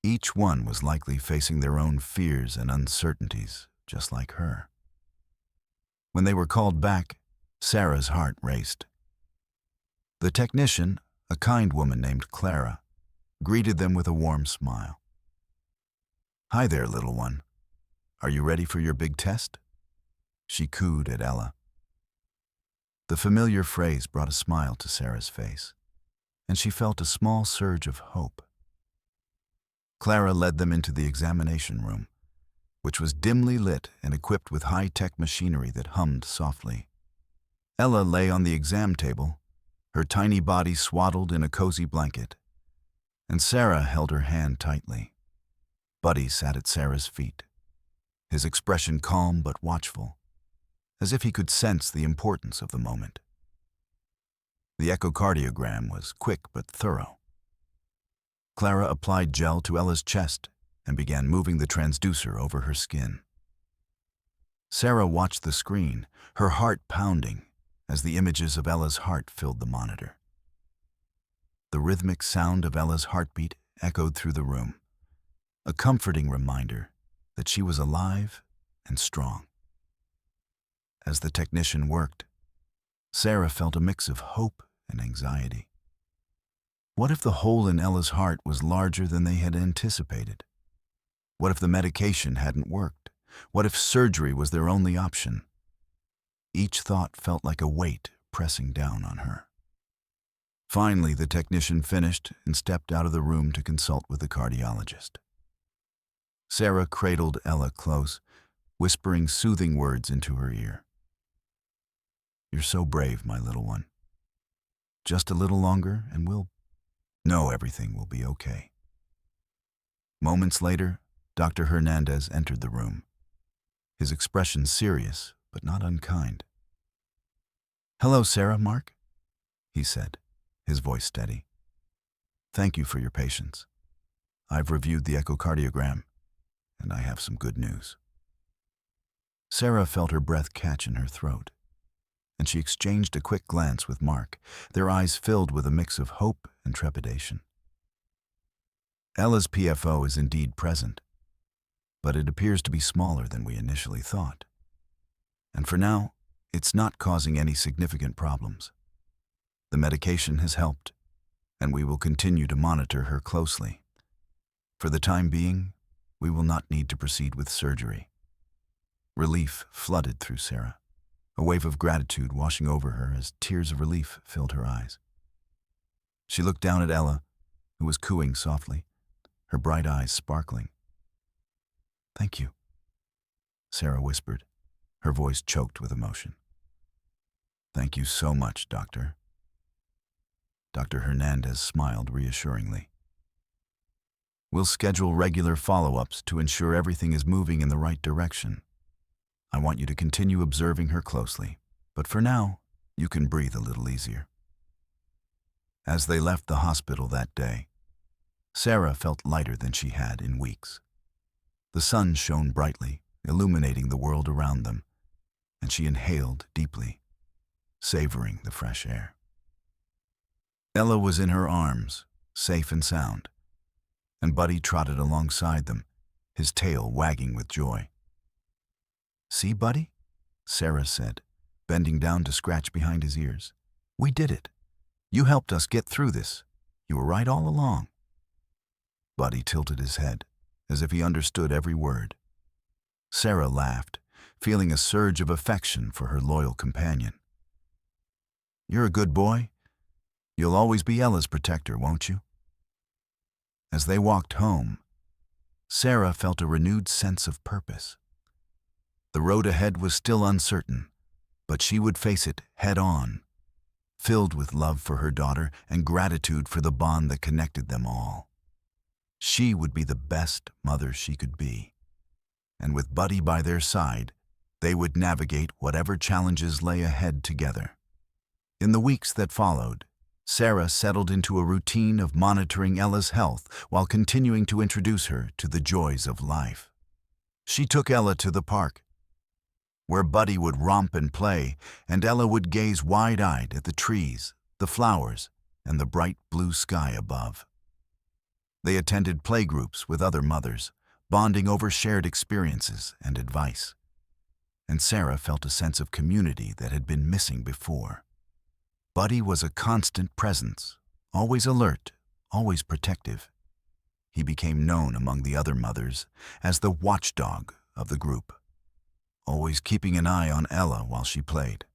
Each one was likely facing their own fears and uncertainties, just like her. When they were called back, Sarah's heart raced. The technician, a kind woman named Clara, greeted them with a warm smile. "Hi there, little one. Are you ready for your big test?" She cooed at Ella. The familiar phrase brought a smile to Sarah's face, and she felt a small surge of hope. Clara led them into the examination room, which was dimly lit and equipped with high-tech machinery that hummed softly. Ella lay on the exam table, her tiny body swaddled in a cozy blanket, and Sarah held her hand tightly. Buddy sat at Sarah's feet, his expression calm but watchful, as if he could sense the importance of the moment. The echocardiogram was quick but thorough. Clara applied gel to Ella's chest and began moving the transducer over her skin. Sarah watched the screen, her heart pounding as the images of Ella's heart filled the monitor. The rhythmic sound of Ella's heartbeat echoed through the room, a comforting reminder that she was alive and strong. As the technician worked, Sarah felt a mix of hope and anxiety. What if the hole in Ella's heart was larger than they had anticipated? What if the medication hadn't worked? What if surgery was their only option? Each thought felt like a weight pressing down on her. Finally, the technician finished and stepped out of the room to consult with the cardiologist. Sarah cradled Ella close, whispering soothing words into her ear. "You're so brave, my little one. Just a little longer and we'll know everything will be okay." Moments later, Dr. Hernandez entered the room, his expression serious but not unkind. "Hello, Sarah, Mark," he said, his voice steady. "Thank you for your patience. I've reviewed the echocardiogram, and I have some good news." Sarah felt her breath catch in her throat, and she exchanged a quick glance with Mark, their eyes filled with a mix of hope and trepidation. Ella's PFO is indeed present, but it appears to be smaller than we initially thought. And for now, it's not causing any significant problems. The medication has helped, and we will continue to monitor her closely. For the time being, we will not need to proceed with surgery. Relief flooded through Sarah, a wave of gratitude washing over her as tears of relief filled her eyes. She looked down at Ella, who was cooing softly, her bright eyes sparkling. "Thank you," Sarah whispered, her voice choked with emotion. "Thank you so much, Doctor." Dr. Hernandez smiled reassuringly. "We'll schedule regular follow-ups to ensure everything is moving in the right direction. I want you to continue observing her closely, but for now, you can breathe a little easier." As they left the hospital that day, Sarah felt lighter than she had in weeks. The sun shone brightly, illuminating the world around them, and she inhaled deeply, savoring the fresh air. Ella was in her arms, safe and sound, and Buddy trotted alongside them, his tail wagging with joy. "See, Buddy?" Sarah said, bending down to scratch behind his ears. "We did it. You helped us get through this. You were right all along." Buddy tilted his head, as if he understood every word. Sarah laughed, feeling a surge of affection for her loyal companion. "You're a good boy. You'll always be Ella's protector, won't you?" As they walked home, Sarah felt a renewed sense of purpose. The road ahead was still uncertain, but she would face it head-on, filled with love for her daughter and gratitude for the bond that connected them all. She would be the best mother she could be, and with Buddy by their side, they would navigate whatever challenges lay ahead together. In the weeks that followed, Sarah settled into a routine of monitoring Ella's health while continuing to introduce her to the joys of life. She took Ella to the park, where Buddy would romp and play, and Ella would gaze wide-eyed at the trees, the flowers, and the bright blue sky above. They attended playgroups with other mothers, bonding over shared experiences and advice. And Sarah felt a sense of community that had been missing before. Buddy was a constant presence, always alert, always protective. He became known among the other mothers as the watchdog of the group, always keeping an eye on Ella while she played.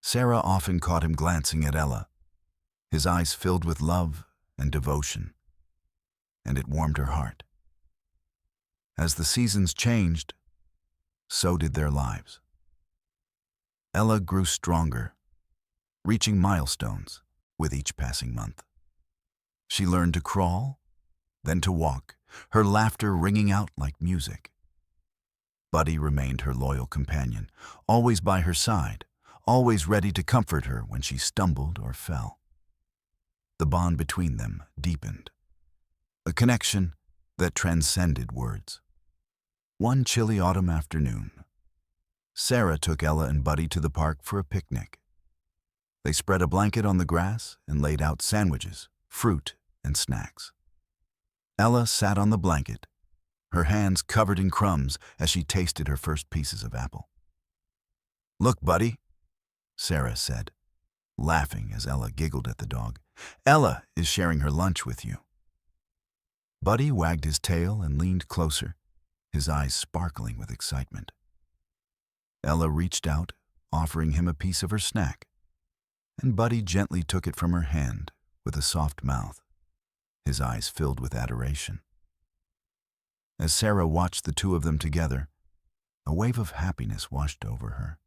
Sarah often caught him glancing at Ella, his eyes filled with love and devotion, and it warmed her heart. As the seasons changed, so did their lives. Ella grew stronger, reaching milestones with each passing month. She learned to crawl, then to walk, her laughter ringing out like music. Buddy remained her loyal companion, always by her side, always ready to comfort her when she stumbled or fell. The bond between them deepened, a connection that transcended words. One chilly autumn afternoon, Sarah took Ella and Buddy to the park for a picnic. They spread a blanket on the grass and laid out sandwiches, fruit, and snacks. Ella sat on the blanket, her hands covered in crumbs as she tasted her first pieces of apple. "Look, Buddy," Sarah said, laughing as Ella giggled at the dog. "Ella is sharing her lunch with you." Buddy wagged his tail and leaned closer, his eyes sparkling with excitement. Ella reached out, offering him a piece of her snack, and Buddy gently took it from her hand with a soft mouth, his eyes filled with adoration. As Sarah watched the two of them together, a wave of happiness washed over her.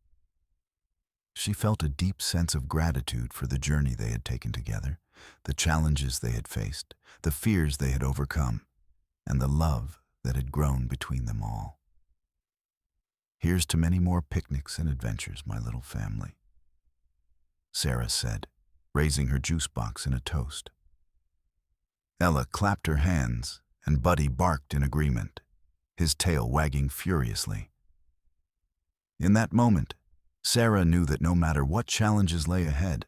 She felt a deep sense of gratitude for the journey they had taken together, the challenges they had faced, the fears they had overcome, and the love that had grown between them all. "Here's to many more picnics and adventures, my little family," Sarah said, raising her juice box in a toast. Ella clapped her hands, and Buddy barked in agreement, his tail wagging furiously. In that moment, Sarah knew that no matter what challenges lay ahead,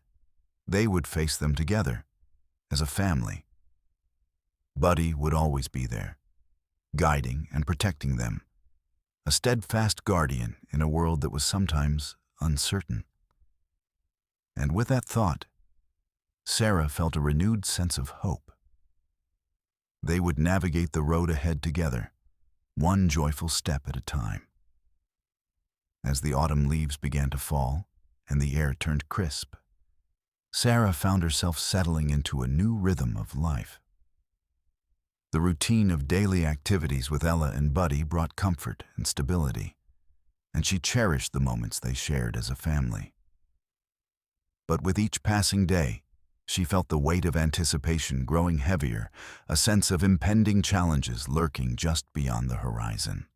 they would face them together, as a family. Buddy would always be there, guiding and protecting them, a steadfast guardian in a world that was sometimes uncertain. And with that thought, Sarah felt a renewed sense of hope. They would navigate the road ahead together, one joyful step at a time. As the autumn leaves began to fall and the air turned crisp, Sarah found herself settling into a new rhythm of life. The routine of daily activities with Ella and Buddy brought comfort and stability, and she cherished the moments they shared as a family. But with each passing day, she felt the weight of anticipation growing heavier, a sense of impending challenges lurking just beyond the horizon.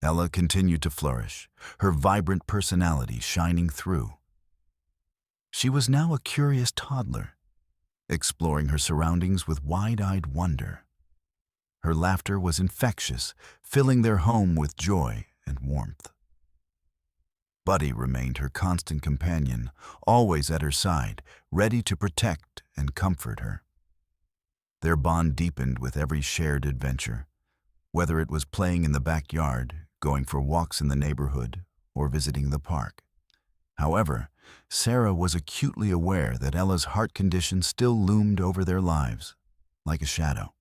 Ella continued to flourish, her vibrant personality shining through. She was now a curious toddler, exploring her surroundings with wide-eyed wonder. Her laughter was infectious, filling their home with joy and warmth. Buddy remained her constant companion, always at her side, ready to protect and comfort her. Their bond deepened with every shared adventure, whether it was playing in the backyard, going for walks in the neighborhood or visiting the park. However, Sarah was acutely aware that Ella's heart condition still loomed over their lives, like a shadow.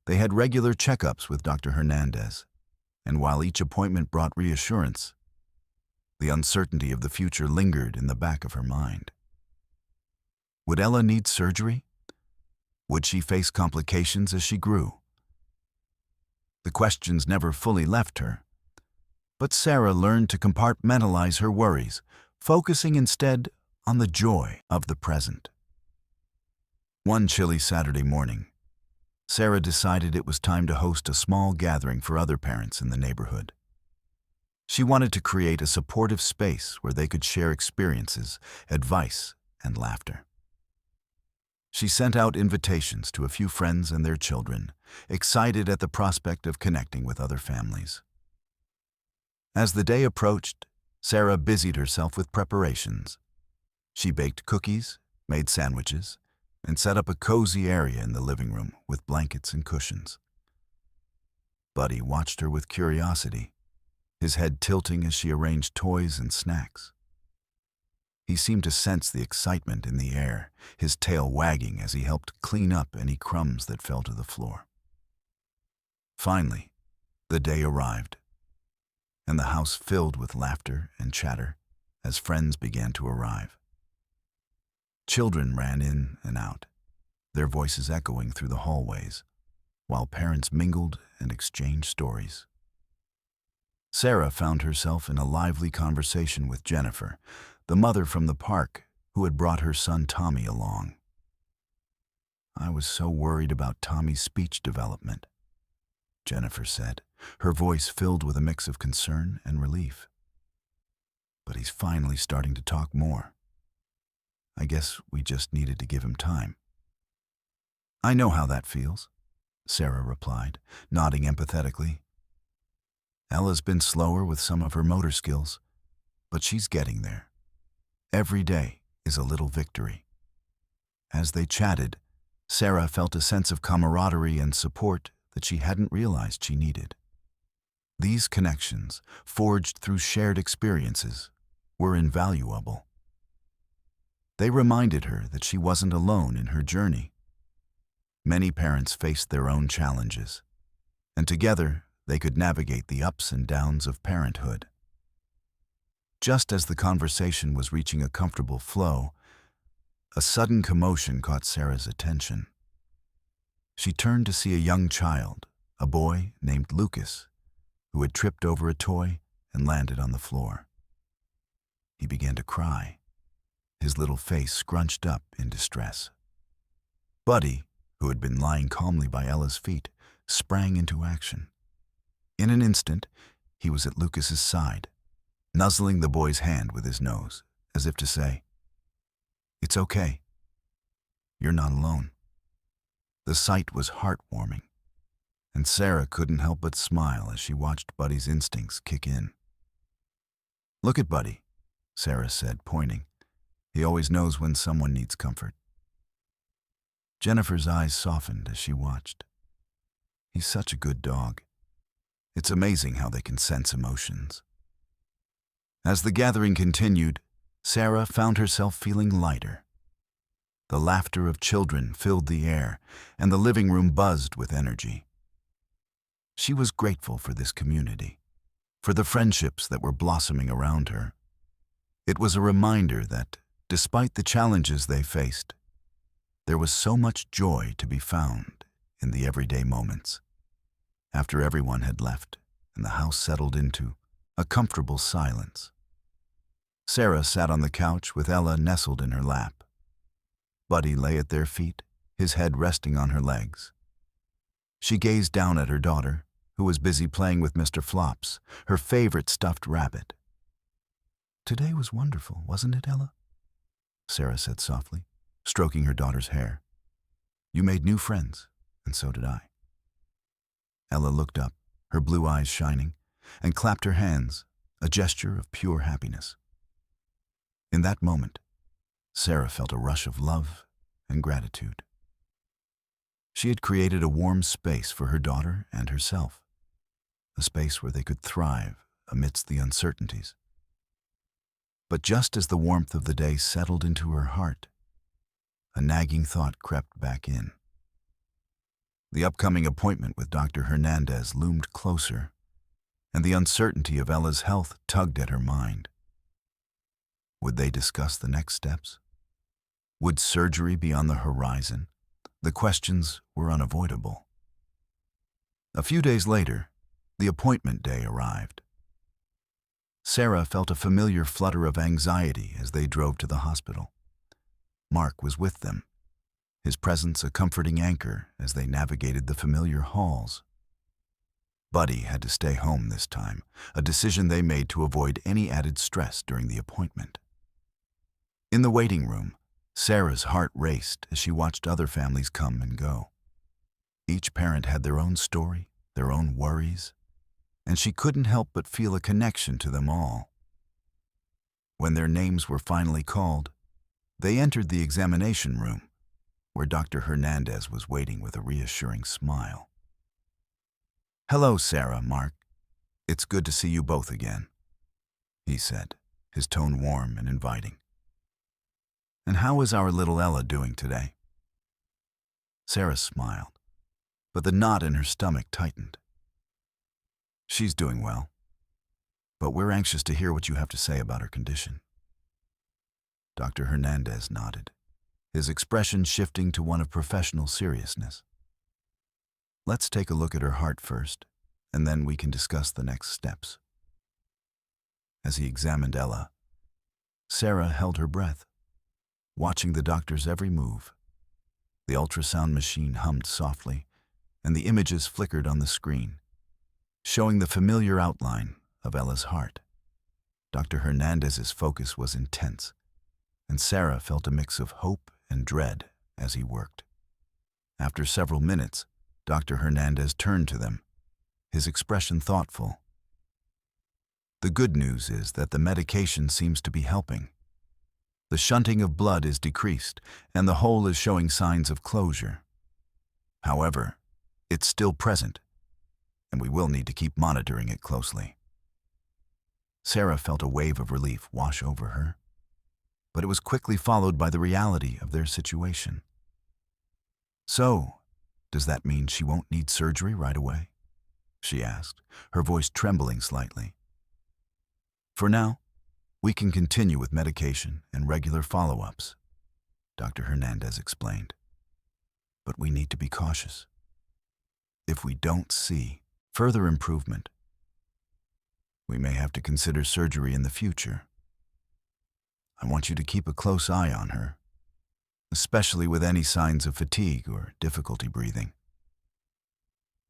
They had regular checkups with Dr. Hernandez, and while each appointment brought reassurance, the uncertainty of the future lingered in the back of her mind. Would Ella need surgery? Would she face complications as she grew? The questions never fully left her, but Sarah learned to compartmentalize her worries, focusing instead on the joy of the present. One chilly Saturday morning, Sarah decided it was time to host a small gathering for other parents in the neighborhood. She wanted to create a supportive space where they could share experiences, advice, and laughter. She sent out invitations to a few friends and their children, excited at the prospect of connecting with other families. As the day approached, Sarah busied herself with preparations. She baked cookies, made sandwiches, and set up a cozy area in the living room with blankets and cushions. Buddy watched her with curiosity, his head tilting as she arranged toys and snacks. He seemed to sense the excitement in the air, his tail wagging as he helped clean up any crumbs that fell to the floor. Finally, the day arrived, and the house filled with laughter and chatter as friends began to arrive. Children ran in and out, their voices echoing through the hallways, while parents mingled and exchanged stories. Sarah found herself in a lively conversation with Jennifer, the mother from the park who had brought her son Tommy along. "I was so worried about Tommy's speech development," Jennifer said, her voice filled with a mix of concern and relief. "But he's finally starting to talk more. I guess we just needed to give him time." "I know how that feels," Sarah replied, nodding empathetically. "Ella's been slower with some of her motor skills, but she's getting there. Every day is a little victory." As they chatted, Sarah felt a sense of camaraderie and support that she hadn't realized she needed. These connections, forged through shared experiences, were invaluable. They reminded her that she wasn't alone in her journey. Many parents faced their own challenges, and together they could navigate the ups and downs of parenthood. Just as the conversation was reaching a comfortable flow, a sudden commotion caught Sarah's attention. She turned to see a young child, a boy named Lucas, who had tripped over a toy and landed on the floor. He began to cry, his little face scrunched up in distress. Buddy, who had been lying calmly by Ella's feet, sprang into action. In an instant, he was at Lucas's side, nuzzling the boy's hand with his nose, as if to say, "It's okay. You're not alone." The sight was heartwarming, and Sarah couldn't help but smile as she watched Buddy's instincts kick in. "Look at Buddy," Sarah said, pointing. "He always knows when someone needs comfort." Jennifer's eyes softened as she watched. "He's such a good dog. It's amazing how they can sense emotions." As the gathering continued, Sarah found herself feeling lighter. The laughter of children filled the air, and the living room buzzed with energy. She was grateful for this community, for the friendships that were blossoming around her. It was a reminder that, despite the challenges they faced, there was so much joy to be found in the everyday moments. After everyone had left and the house settled into a comfortable silence, Sarah sat on the couch with Ella nestled in her lap. Buddy lay at their feet, his head resting on her legs. She gazed down at her daughter, who was busy playing with Mr. Flops, her favorite stuffed rabbit. "Today was wonderful, wasn't it, Ella?" Sarah said softly, stroking her daughter's hair. "You made new friends, and so did I." Ella looked up, her blue eyes shining, and clapped her hands, a gesture of pure happiness. In that moment, Sarah felt a rush of love and gratitude. She had created a warm space for her daughter and herself, a space where they could thrive amidst the uncertainties. But just as the warmth of the day settled into her heart, a nagging thought crept back in. The upcoming appointment with Dr. Hernandez loomed closer, and the uncertainty of Ella's health tugged at her mind. Would they discuss the next steps? Would surgery be on the horizon? The questions were unavoidable. A few days later, the appointment day arrived. Sarah felt a familiar flutter of anxiety as they drove to the hospital. Mark was with them, his presence a comforting anchor as they navigated the familiar halls. Buddy had to stay home this time, a decision they made to avoid any added stress during the appointment. In the waiting room, Sarah's heart raced as she watched other families come and go. Each parent had their own story, their own worries, and she couldn't help but feel a connection to them all. When their names were finally called, they entered the examination room, where Dr. Hernandez was waiting with a reassuring smile. "Hello, Sarah, Mark. It's good to see you both again," he said, his tone warm and inviting. "And how is our little Ella doing today?" Sarah smiled, but the knot in her stomach tightened. "She's doing well, but we're anxious to hear what you have to say about her condition." Dr. Hernandez nodded, his expression shifting to one of professional seriousness. "Let's take a look at her heart first, and then we can discuss the next steps." As he examined Ella, Sarah held her breath, watching the doctor's every move. The ultrasound machine hummed softly, and the images flickered on the screen, showing the familiar outline of Ella's heart. Dr. Hernandez's focus was intense, and Sarah felt a mix of hope and dread as he worked. After several minutes, Dr. Hernandez turned to them, his expression thoughtful. "The good news is that the medication seems to be helping. The shunting of blood is decreased, and the hole is showing signs of closure. However, it's still present, and we will need to keep monitoring it closely." Sarah felt a wave of relief wash over her, but it was quickly followed by the reality of their situation. "So, does that mean she won't need surgery right away?" she asked, her voice trembling slightly. "For now, we can continue with medication and regular follow-ups," Dr. Hernandez explained. "But we need to be cautious. If we don't see further improvement, we may have to consider surgery in the future. I want you to keep a close eye on her, especially with any signs of fatigue or difficulty breathing."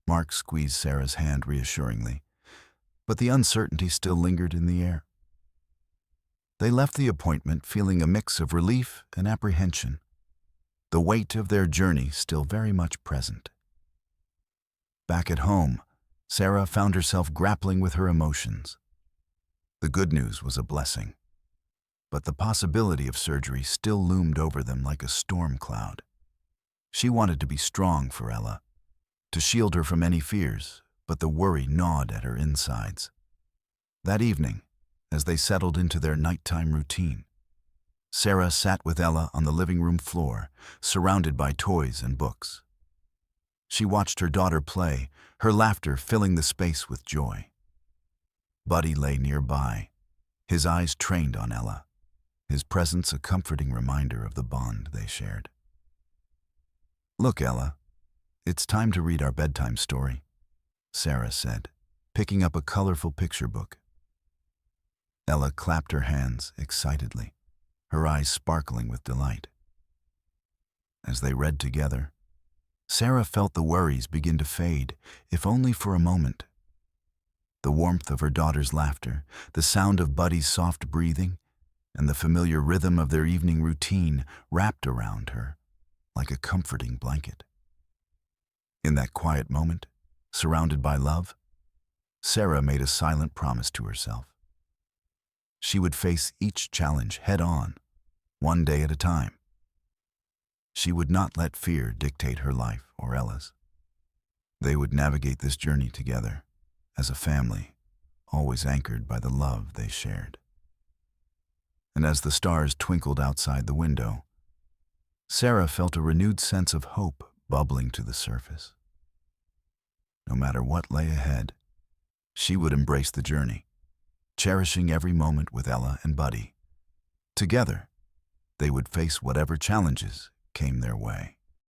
Mark squeezed Sarah's hand reassuringly, but the uncertainty still lingered in the air. They left the appointment feeling a mix of relief and apprehension, the weight of their journey still very much present. Back at home, Sarah found herself grappling with her emotions. The good news was a blessing, but the possibility of surgery still loomed over them like a storm cloud. She wanted to be strong for Ella, to shield her from any fears, but the worry gnawed at her insides. That evening, as they settled into their nighttime routine, Sarah sat with Ella on the living room floor, surrounded by toys and books. She watched her daughter play, her laughter filling the space with joy. Buddy lay nearby, his eyes trained on Ella, his presence a comforting reminder of the bond they shared. "Look, Ella, it's time to read our bedtime story," Sarah said, picking up a colorful picture book. Ella clapped her hands excitedly, her eyes sparkling with delight. As they read together, Sarah felt the worries begin to fade, if only for a moment. The warmth of her daughter's laughter, the sound of Buddy's soft breathing, and the familiar rhythm of their evening routine wrapped around her like a comforting blanket. In that quiet moment, surrounded by love, Sarah made a silent promise to herself. She would face each challenge head-on, one day at a time. She would not let fear dictate her life or Ella's. They would navigate this journey together, as a family, always anchored by the love they shared. And as the stars twinkled outside the window, Sarah felt a renewed sense of hope bubbling to the surface. No matter what lay ahead, she would embrace the journey, cherishing every moment with Ella and Buddy. Together, they would face whatever challenges came their way.